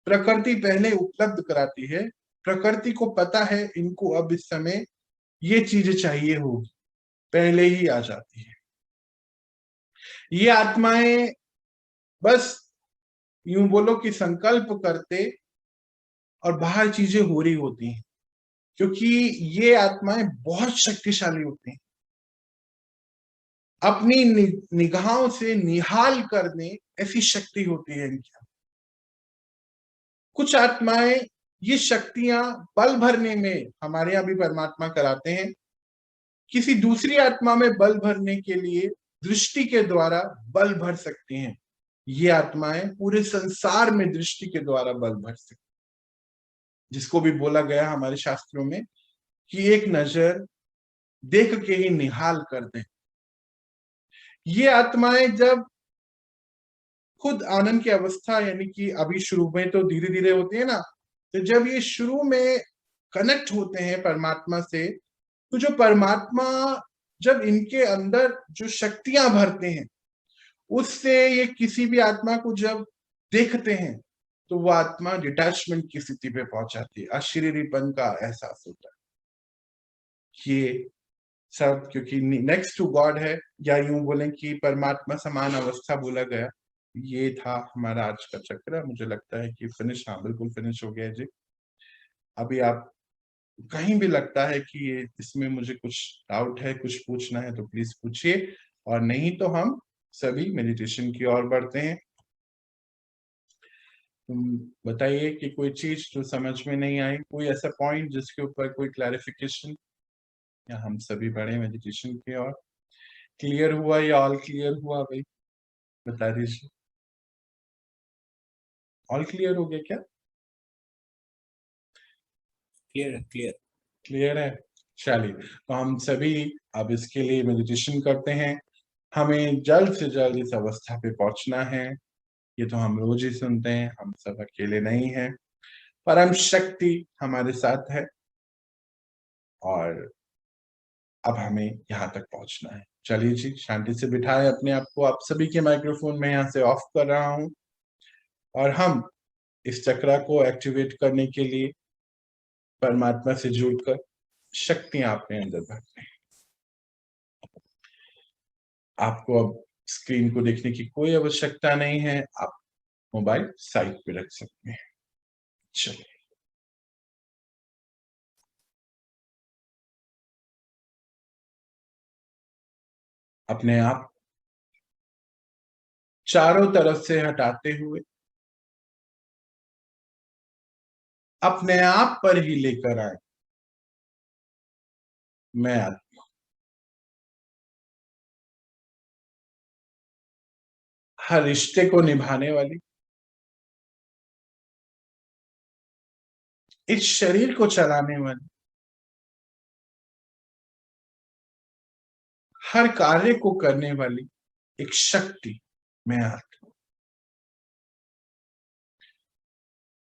S1: प्रकृति पहले उपलब्ध कराती है। प्रकृति को पता है इनको अब इस समय ये चीजें चाहिए होगी, पहले ही आ जाती है। ये आत्माएं बस यूं बोलो कि संकल्प करते और बाहर चीजें हो रही होती हैं, क्योंकि ये आत्माएं बहुत शक्तिशाली होती हैं। अपनी निगाहों से निहाल करने ऐसी शक्ति होती है इनकी। कुछ आत्माएं ये शक्तियां बल भरने में हमारे यहां भी परमात्मा कराते हैं, किसी दूसरी आत्मा में बल भरने के लिए दृष्टि के द्वारा बल भर सकती हैं। ये आत्माएं पूरे संसार में दृष्टि के द्वारा बल भर सकती, जिसको भी बोला गया हमारे शास्त्रों में कि एक नजर देख के ही निहाल कर दें। ये आत्माएं जब खुद आनंद की अवस्था, यानी कि अभी शुरू में तो धीरे धीरे होती है ना, तो जब ये शुरू में कनेक्ट होते हैं परमात्मा से, तो जो परमात्मा जब इनके अंदर जो शक्तियां भरते हैं, उससे ये किसी भी आत्मा को जब देखते हैं तो वो आत्मा डिटैचमेंट की स्थिति पे पहुंच जाती है, अशरीरीपन का एहसास होता है। ये सब क्योंकि नेक्स्ट टू गॉड है, या यूं बोलें कि परमात्मा समान अवस्था बोला गया। ये था हमारा आज का चक्र। मुझे लगता है कि फिनिश, हाँ बिल्कुल फिनिश हो गया जी। अभी आप कहीं भी लगता है कि ये इसमें मुझे कुछ डाउट है, कुछ पूछना है, तो प्लीज पूछिए, और नहीं तो हम सभी मेडिटेशन की ओर बढ़ते हैं। बताइए कि कोई चीज जो समझ में नहीं आई, कोई ऐसा पॉइंट जिसके ऊपर कोई क्लैरिफिकेशन, या हम सभी बढ़े मेडिटेशन की ओर। क्लियर हुआ या ऑल क्लियर हुआ भाई? बता दीजिए। ऑल क्लियर हो गया क्या?
S3: क्लियर है, क्लियर
S1: क्लियर है। चलिए, तो हम सभी अब इसके लिए मेडिटेशन करते हैं। हमें जल्द से जल्द इस अवस्था पे पहुंचना है। ये तो हम रोज ही सुनते हैं, हम सब अकेले नहीं हैं। परम शक्ति हमारे साथ है और अब हमें यहाँ तक पहुंचना है। चलिए जी, शांति से बिठाएं अपने आप को। आप सभी के माइक्रोफोन में यहाँ से ऑफ कर रहा हूं, और हम इस चक्र को एक्टिवेट करने के लिए परमात्मा से जुड़कर शक्तियां अपने अंदर भरते हैं। आपको अब स्क्रीन को देखने की कोई आवश्यकता नहीं है, आप मोबाइल साइड पे रख सकते हैं। चलिए, अपने आप चारों तरफ से हटाते हुए अपने आप पर ही लेकर आए। मैं आत्मा हर रिश्ते को निभाने वाली, इस शरीर को चलाने वाली, हर कार्य को करने वाली एक शक्ति मैं आत्मा।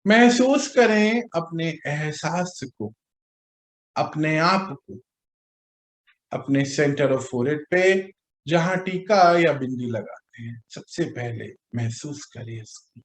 S1: महसूस करें अपने एहसास को, अपने आप को, अपने सेंटर ऑफ फोरहेड पे जहां टीका या बिंदी लगाते हैं, सबसे पहले महसूस करिए इसको।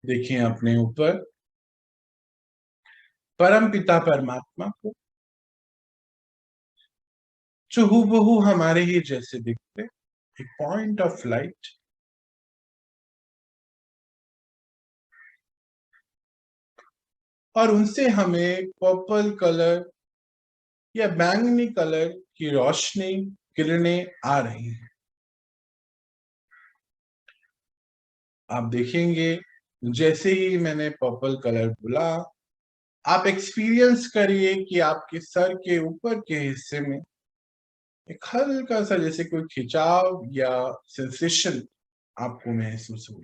S1: देखिए अपने ऊपर परम पिता परमात्मा को, जो हूबहू हमारे ही जैसे दिखते, एक पॉइंट ऑफ लाइट। और उनसे हमें पर्पल कलर या बैंगनी कलर की रोशनी, किरणें आ रही हैं। आप देखेंगे जैसे ही मैंने पर्पल कलर बोला, आप एक्सपीरियंस करिए कि आपके सर के ऊपर के हिस्से में एक हल्का सा जैसे कोई खिंचाव या सेंसेशन आपको महसूस हो।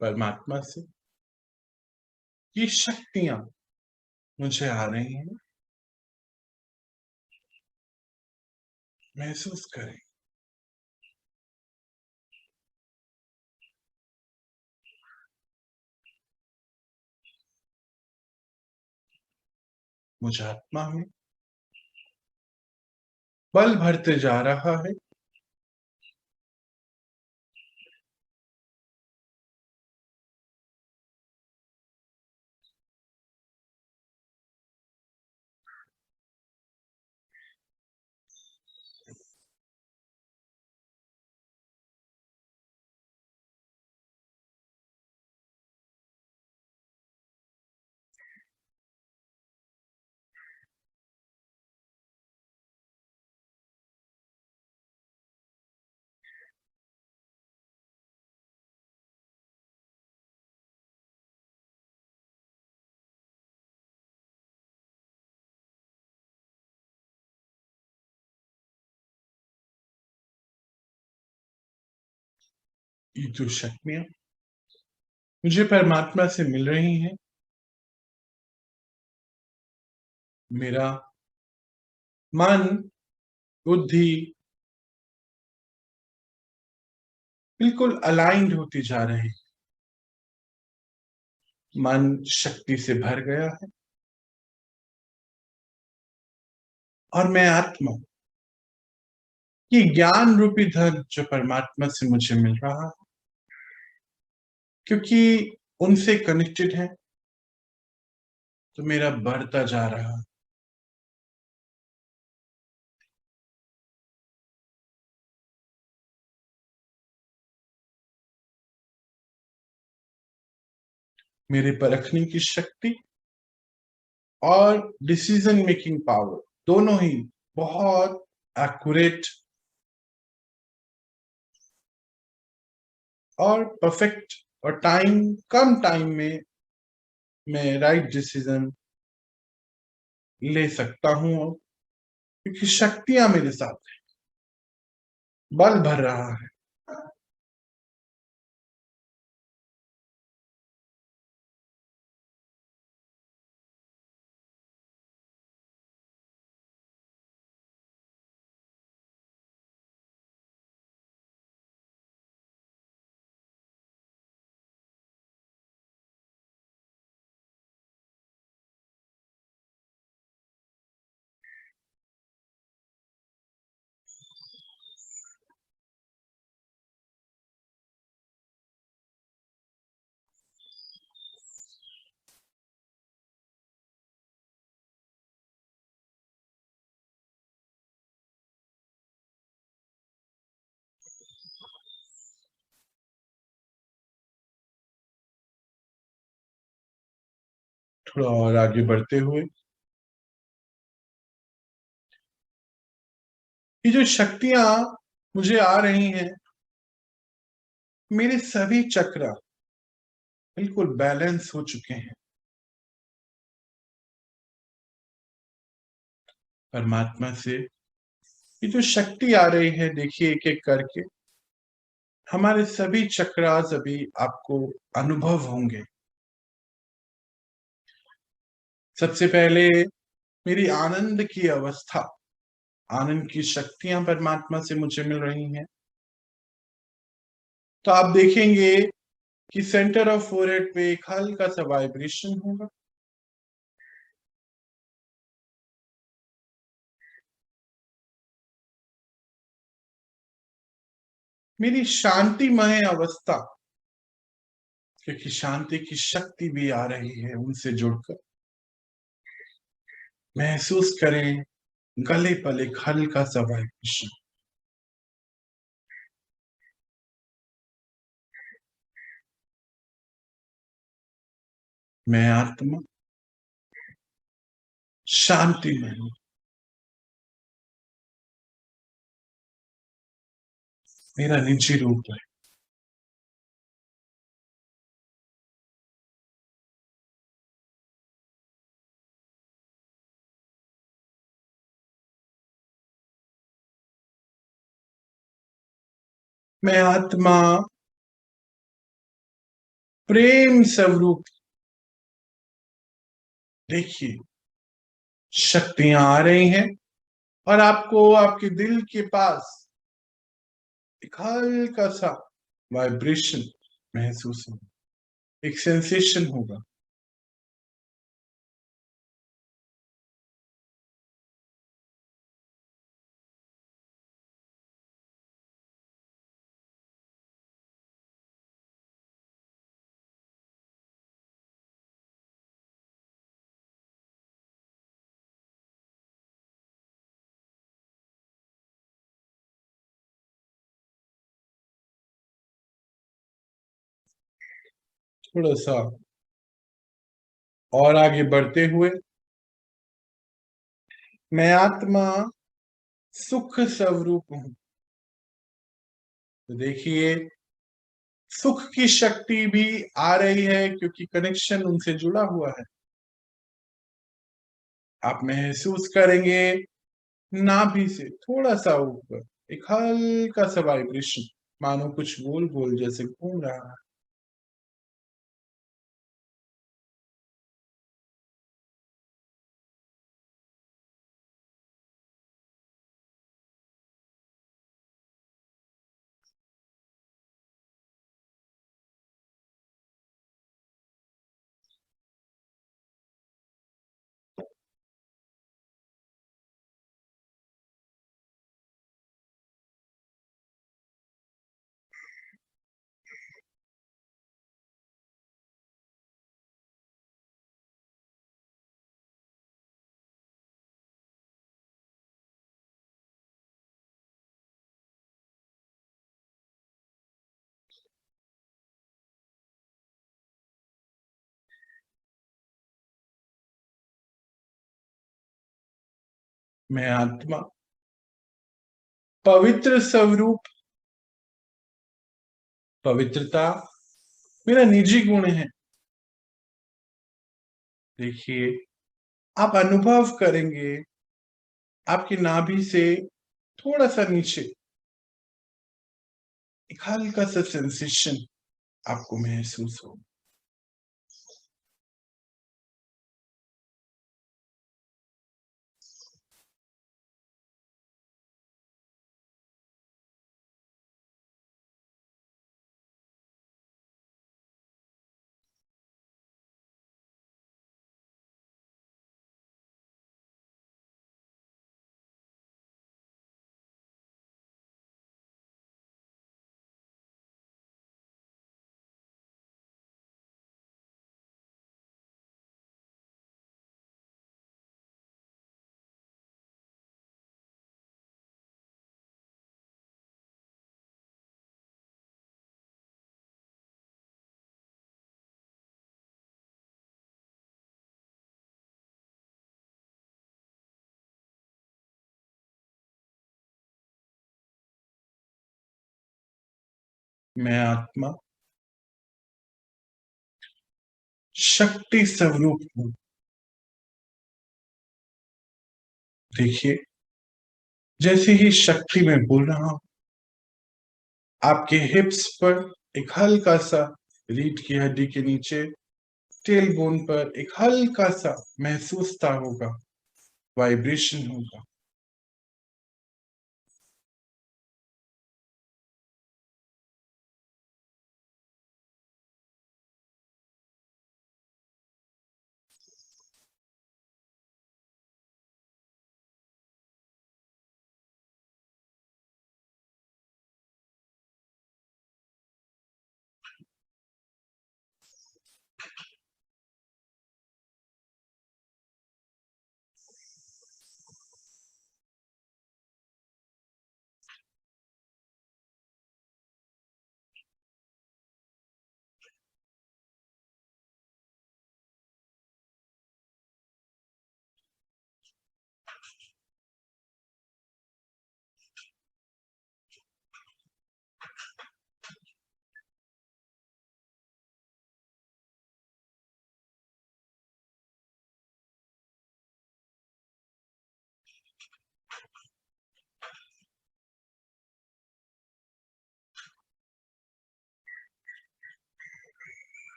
S1: परमात्मा से ये शक्तियां मुझे आ रही हैं, महसूस करें। मुझे आत्मा में बल भरते जा रहा है। ये जो शक्तियां मुझे परमात्मा से मिल रही हैं, मेरा मन, बुद्धि बिल्कुल अलाइंड होती जा रही। मन शक्ति से भर गया है और मैं आत्मा, ये ज्ञान रूपी धन जो परमात्मा से मुझे मिल रहा है, क्योंकि उनसे कनेक्टेड है, तो मेरा बढ़ता जा रहा है। मेरे परखने की शक्ति और डिसीजन मेकिंग पावर दोनों ही बहुत एक्यूरेट और परफेक्ट, और कम टाइम में मैं राइट डिसीजन ले सकता हूं, क्योंकि शक्तियां मेरे साथ हैं, बल भर रहा है। थोड़ा और आगे बढ़ते हुए, ये जो शक्तियां मुझे आ रही हैं, मेरे सभी चक्र बिल्कुल बैलेंस हो चुके हैं। परमात्मा से ये जो शक्ति आ रही है, देखिए एक एक करके हमारे सभी चक्रास अभी आपको अनुभव होंगे। सबसे पहले मेरी आनंद की अवस्था, आनंद की शक्तियां परमात्मा से मुझे मिल रही हैं। तो आप देखेंगे कि सेंटर ऑफ फोरहेड पे एक हल्का सा वाइब्रेशन होगा। मेरी शांतिमय अवस्था, क्योंकि शांति की शक्ति भी आ रही है उनसे जुड़कर, महसूस करें गले पर एक हल्का सा वाइब्रेशन। मैं आत्मा शांतिमय हूं, मेरा निजी रूप है। मैं आत्मा प्रेम स्वरूप। देखिए शक्तियां आ रही हैं और आपको आपके दिल के पास एक हल्का सा वाइब्रेशन महसूस होगा, एक सेंसेशन होगा। थोड़ा सा और आगे बढ़ते हुए, मैं आत्मा सुख स्वरूप हूं। तो देखिए सुख की शक्ति भी आ रही है, क्योंकि कनेक्शन उनसे जुड़ा हुआ है। आप महसूस करेंगे नाभि से थोड़ा सा ऊपर एक हल्का सा वाइब्रेशन, मानो कुछ गोल गोल जैसे घूम रहा है। मैं आत्मा पवित्र स्वरूप। पवित्रता मेरा निजी गुण है। देखिए आप अनुभव करेंगे आपकी नाभि से थोड़ा सा नीचे एक हल्का सा सेंसेशन आपको महसूस हो। मैं आत्मा शक्ति स्वरूप हूं। देखिए, जैसे ही शक्ति में बोल रहा हूं, आपके हिप्स पर एक हल्का सा, रीढ़ की हड्डी के नीचे टेल बोन पर एक हल्का सा महसूसता होगा, वाइब्रेशन होगा।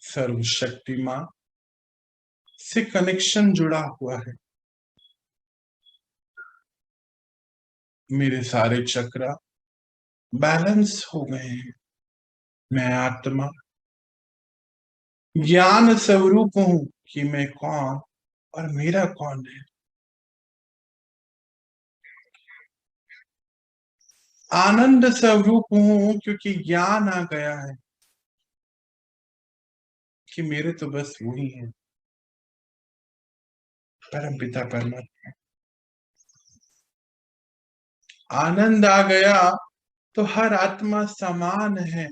S1: सर्वशक्तिमान से कनेक्शन जुड़ा हुआ है। मेरे सारे चक्र बैलेंस हो गए हैं। मैं आत्मा ज्ञान स्वरूप हूं कि मैं कौन और मेरा कौन है। आनंद स्वरूप हूं क्योंकि ज्ञान आ गया है कि मेरे तो बस वही है, परम पिता परमात्मा। आनंद आ गया तो हर आत्मा समान है,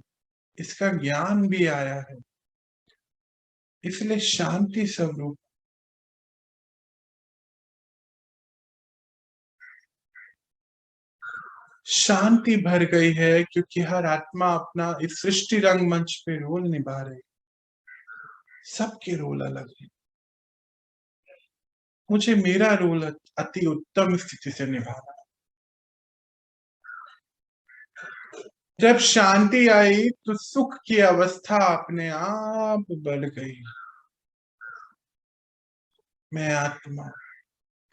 S1: इसका ज्ञान भी आया है, इसलिए शांति स्वरूप। शांति भर गई है क्योंकि हर आत्मा अपना इस सृष्टि रंग मंच पे रोल निभा रही। सबके रोल अलग है। मुझे मेरा रोल अति उत्तम स्थिति से निभाना। जब शांति आई तो सुख की अवस्था अपने आप बढ़ गई। मैं आत्मा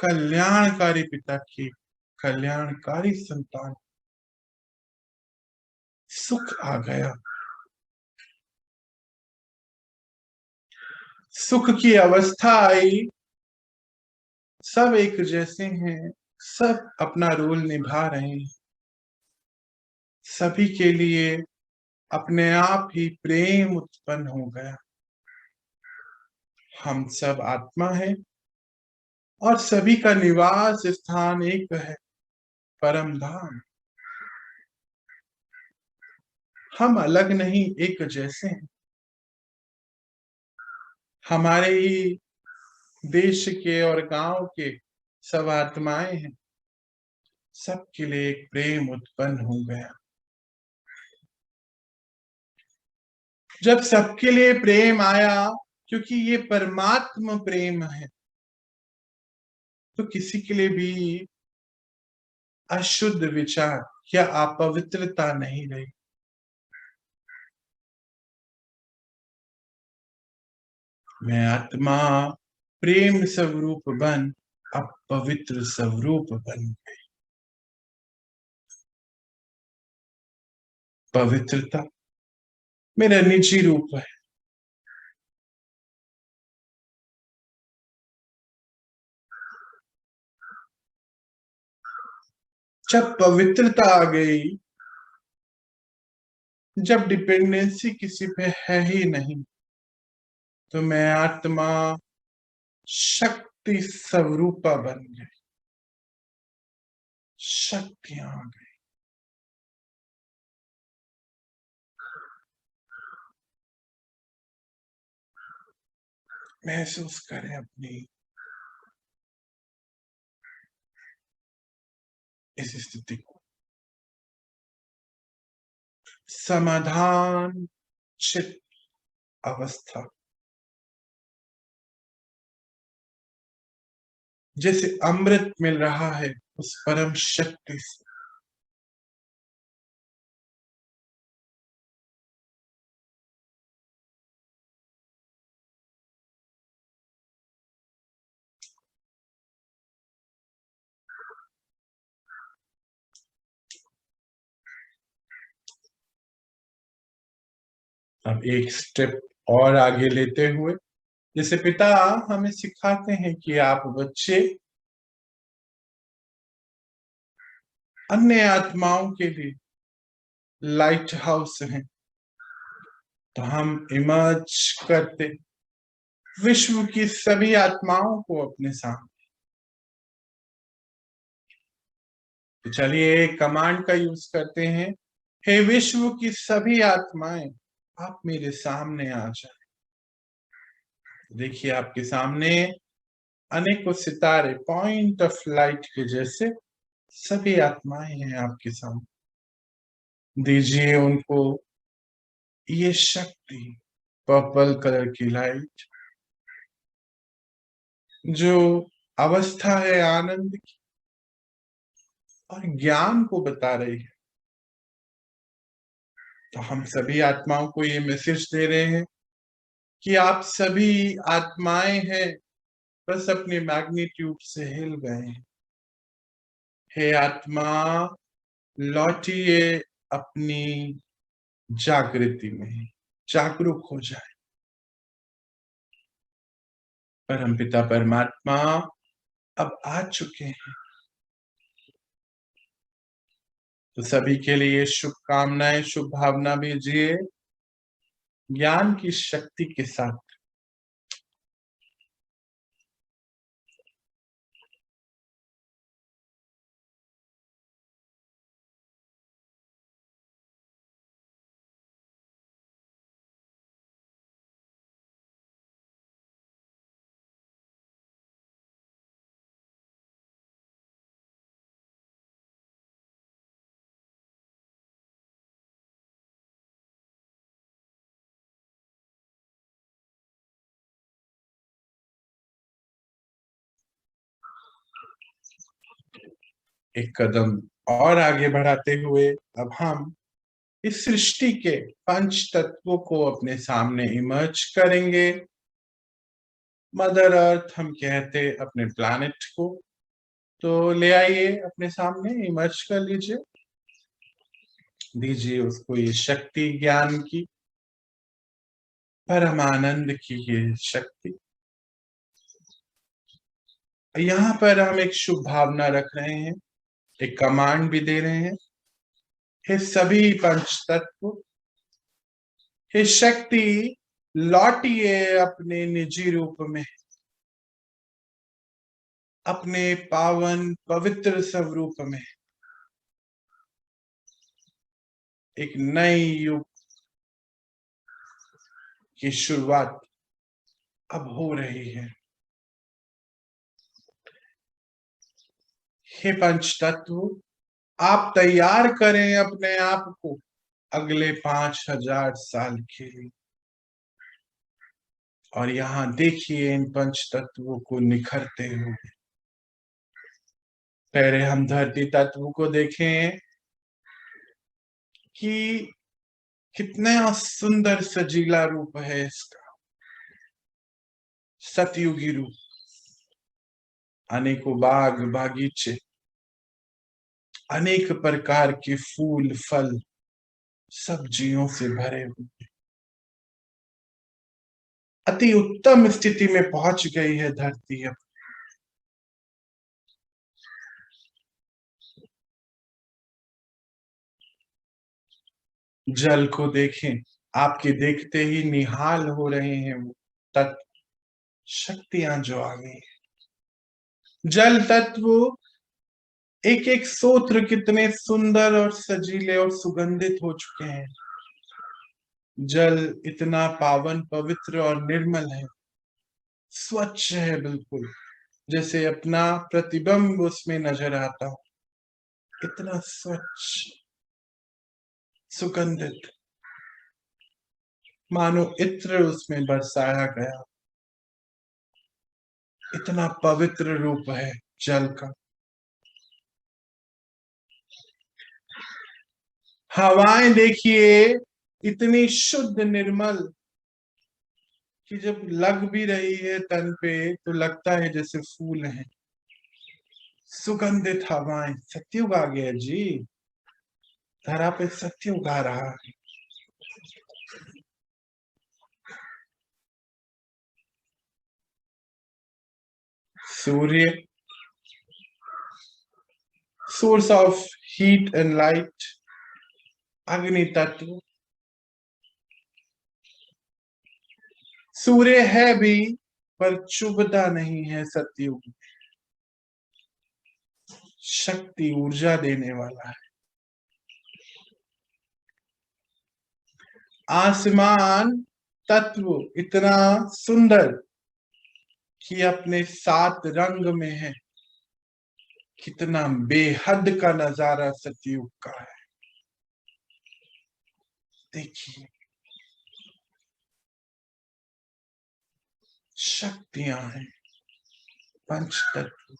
S1: कल्याणकारी पिता की कल्याणकारी संतान। सुख आ गया। सुख की अवस्था आई। सब एक जैसे हैं, सब अपना रोल निभा रहे हैं। सभी के लिए अपने आप ही प्रेम उत्पन्न हो गया। हम सब आत्मा है और सभी का निवास स्थान एक है, परम धाम। हम अलग नहीं, एक जैसे हैं। हमारे ही देश के और गांव के सब आत्माएं हैं। सबके लिए एक प्रेम उत्पन्न हो गया। जब सबके लिए प्रेम आया, क्योंकि ये परमात्मा प्रेम है, तो किसी के लिए भी अशुद्ध विचार या अपवित्रता नहीं रही। मैं आत्मा प्रेम स्वरूप बन अब पवित्र स्वरूप बन गई। पवित्रता मेरा निजी रूप है। जब पवित्रता आ गई, जब डिपेंडेंसी किसी पे है ही नहीं, तो मैं आत्मा शक्ति स्वरूपा बन गई। शक्ति आ गई। महसूस करें अपनी इस स्थिति को। समाधान चित अवस्था, जैसे अमृत मिल रहा है उस परम शक्ति से। अब एक स्टेप और आगे लेते हुए, जैसे पिता हमें सिखाते हैं कि आप बच्चे अन्य आत्माओं के लिए लाइट हाउस हैं, तो हम इमर्ज करते विश्व की सभी आत्माओं को अपने सामने। तो चलिए कमांड का यूज करते हैं, हे विश्व की सभी आत्माएं आप मेरे सामने आ जाए। देखिए आपके सामने अनेकों सितारे पॉइंट ऑफ लाइट के जैसे सभी आत्माएं हैं आपके सामने। दीजिए उनको ये शक्ति, पर्पल कलर की लाइट जो अवस्था है आनंद की और ज्ञान को बता रही है। तो हम सभी आत्माओं को ये मैसेज दे रहे हैं कि आप सभी आत्माएं हैं, बस अपने मैग्नीट्यूड से हिल गए हैं। हे आत्मा, लौटिए अपनी जागृति में, जागरूक हो जाए। परमपिता परमात्मा अब आ चुके हैं। तो सभी के लिए शुभकामनाएं, शुभ भावना भेजिए ज्ञान की शक्ति के साथ। एक कदम और आगे बढ़ाते हुए अब हम इस सृष्टि के पंच तत्वों को अपने सामने इमर्ज करेंगे। मदर अर्थ हम कहते अपने प्लैनेट को, तो ले आइए अपने सामने, इमर्ज कर लीजिए। दीजिए उसको ये शक्ति, ज्ञान की, परमानंद की ये शक्ति। यहाँ पर हम एक शुभ भावना रख रहे हैं, एक कमांड भी दे रहे हैं, हे सभी पंच तत्व, हे शक्ति, लौटिए अपने निजी रूप में, अपने पावन पवित्र स्वरूप में। एक नई युग की शुरुआत अब हो रही है। हे पंच तत्व, आप तैयार करें अपने आप को अगले 5000 साल के लिए। और यहाँ देखिए इन पंच तत्वों को निखरते हुए। पहले हम धरती तत्व को देखें कि कितना सुंदर सजीला रूप है इसका, सतयुगी रूप। अनेकों बाग बागीचे, अनेक प्रकार के फूल फल, सब्जियों से भरे हुए, अति उत्तम स्थिति में पहुंच गई है धरती अब। जल को देखें, आपके देखते ही निहाल हो रहे हैं वो तत्व, शक्तियां जो आ गई है। जल तत्व एक एक सूत्र कितने सुंदर और सजीले और सुगंधित हो चुके हैं। जल इतना पावन, पवित्र और निर्मल है, स्वच्छ है बिल्कुल, जैसे अपना प्रतिबिंब उसमें नजर आता हो। इतना स्वच्छ, सुगंधित। मानो इत्र उसमें बरसाया गया। इतना पवित्र रूप है जल का। हवाएं देखिए इतनी शुद्ध निर्मल कि जब लग भी रही है तन पे तो लगता है जैसे फूल हैं। सुगंधित हवाएं। सत्युग आ गया जी, धरा पे सत्युग आ रहा है। सूर्य, source of heat and light, अग्नि तत्व। सूर्य है भी पर चुभता नहीं है सत्युग। शक्ति ऊर्जा देने वाला है। आसमान तत्व इतना सुंदर कि अपने 7 रंग में है। कितना बेहद का नजारा सतयुग का है। देखिए शक्तियां हैं, पंच तत्व।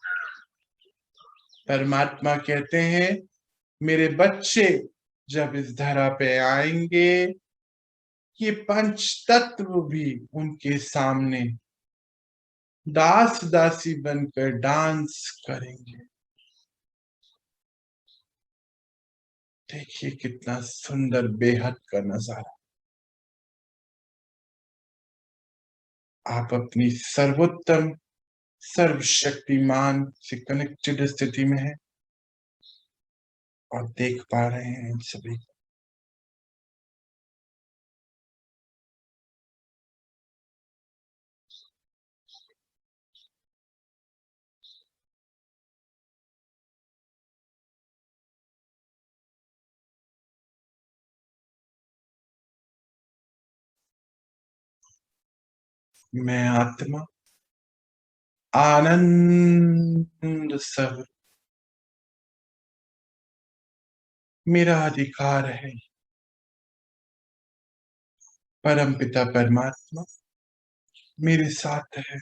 S1: परमात्मा कहते हैं मेरे बच्चे जब इस धरा पे आएंगे ये पंच तत्व भी उनके सामने दास दासी बनकर डांस करेंगे। देखिए कितना सुंदर बेहद का नजारा। आप अपनी सर्वोत्तम सर्वशक्तिमान से कनेक्टेड स्थिति में हैं और देख पा रहे हैं इन सभी को। मैं आत्मा आनंद सब मेरा अधिकार है। परम पिता परमात्मा मेरे साथ है।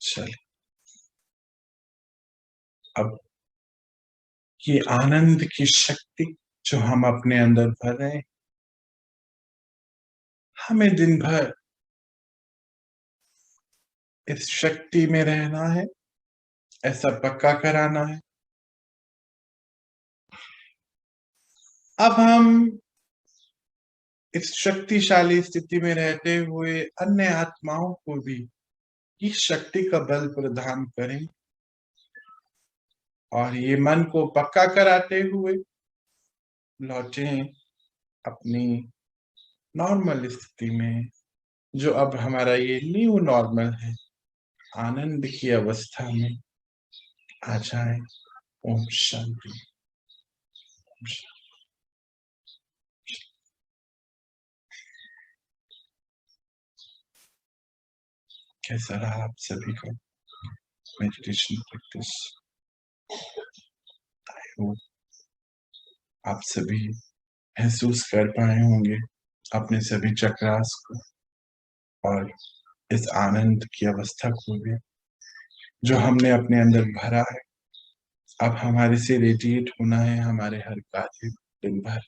S1: चलिए अब ये आनंद की शक्ति जो हम अपने अंदर भर रहे हैं, हमें दिन भर इस शक्ति में रहना है, ऐसा पक्का कराना है। अब हम इस शक्तिशाली स्थिति में रहते हुए अन्य आत्माओं को भी इस शक्ति का बल प्रदान करें और ये मन को पक्का कराते हुए लौटें अपनी नॉर्मल स्थिति में, जो अब हमारा ये न्यू नॉर्मल है। आनंद की अवस्था में आ जाए। ओम शांति। कैसा रहा आप सभी का मेडिटेशन प्रैक्टिस? आई होप आप सभी महसूस कर पाए होंगे अपने सभी चक्रास को और इस आनंद की अवस्था को भी जो हमने अपने अंदर भरा है। अब हमारे से रेडिएट होना है हमारे हर कार्य दिन भर।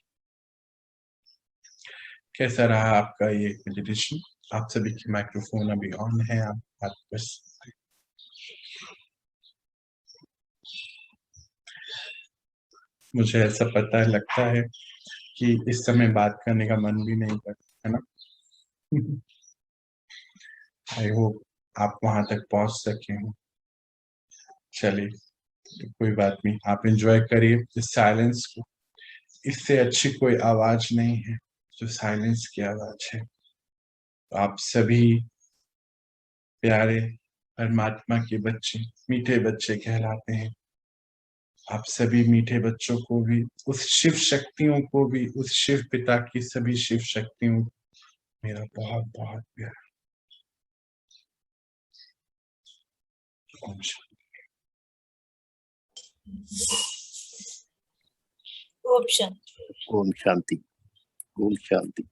S1: कैसा रहा आपका ये मेडिटेशन? आप सभी की माइक्रोफोन अभी ऑन है, आप बात कर सकते हैं। मुझे ऐसा पता लगता है कि इस समय बात करने का मन भी नहीं करता है ना। आई होप आप वहां तक पहुंच सके हो। चलिए तो कोई बात नहीं, आप एंजॉय करिए इस साइलेंस को। इससे अच्छी कोई आवाज नहीं है जो साइलेंस की आवाज है। आप सभी प्यारे परमात्मा के बच्चे, मीठे बच्चे कहलाते हैं। आप सभी मीठे बच्चों को भी, उस शिव शक्तियों को भी, उस शिव पिता की सभी शिव शक्तियों को मेरा बहुत बहुत प्यार। ओम शांति।
S4: ओम शांति।
S5: ओम शांति। ओम शांति।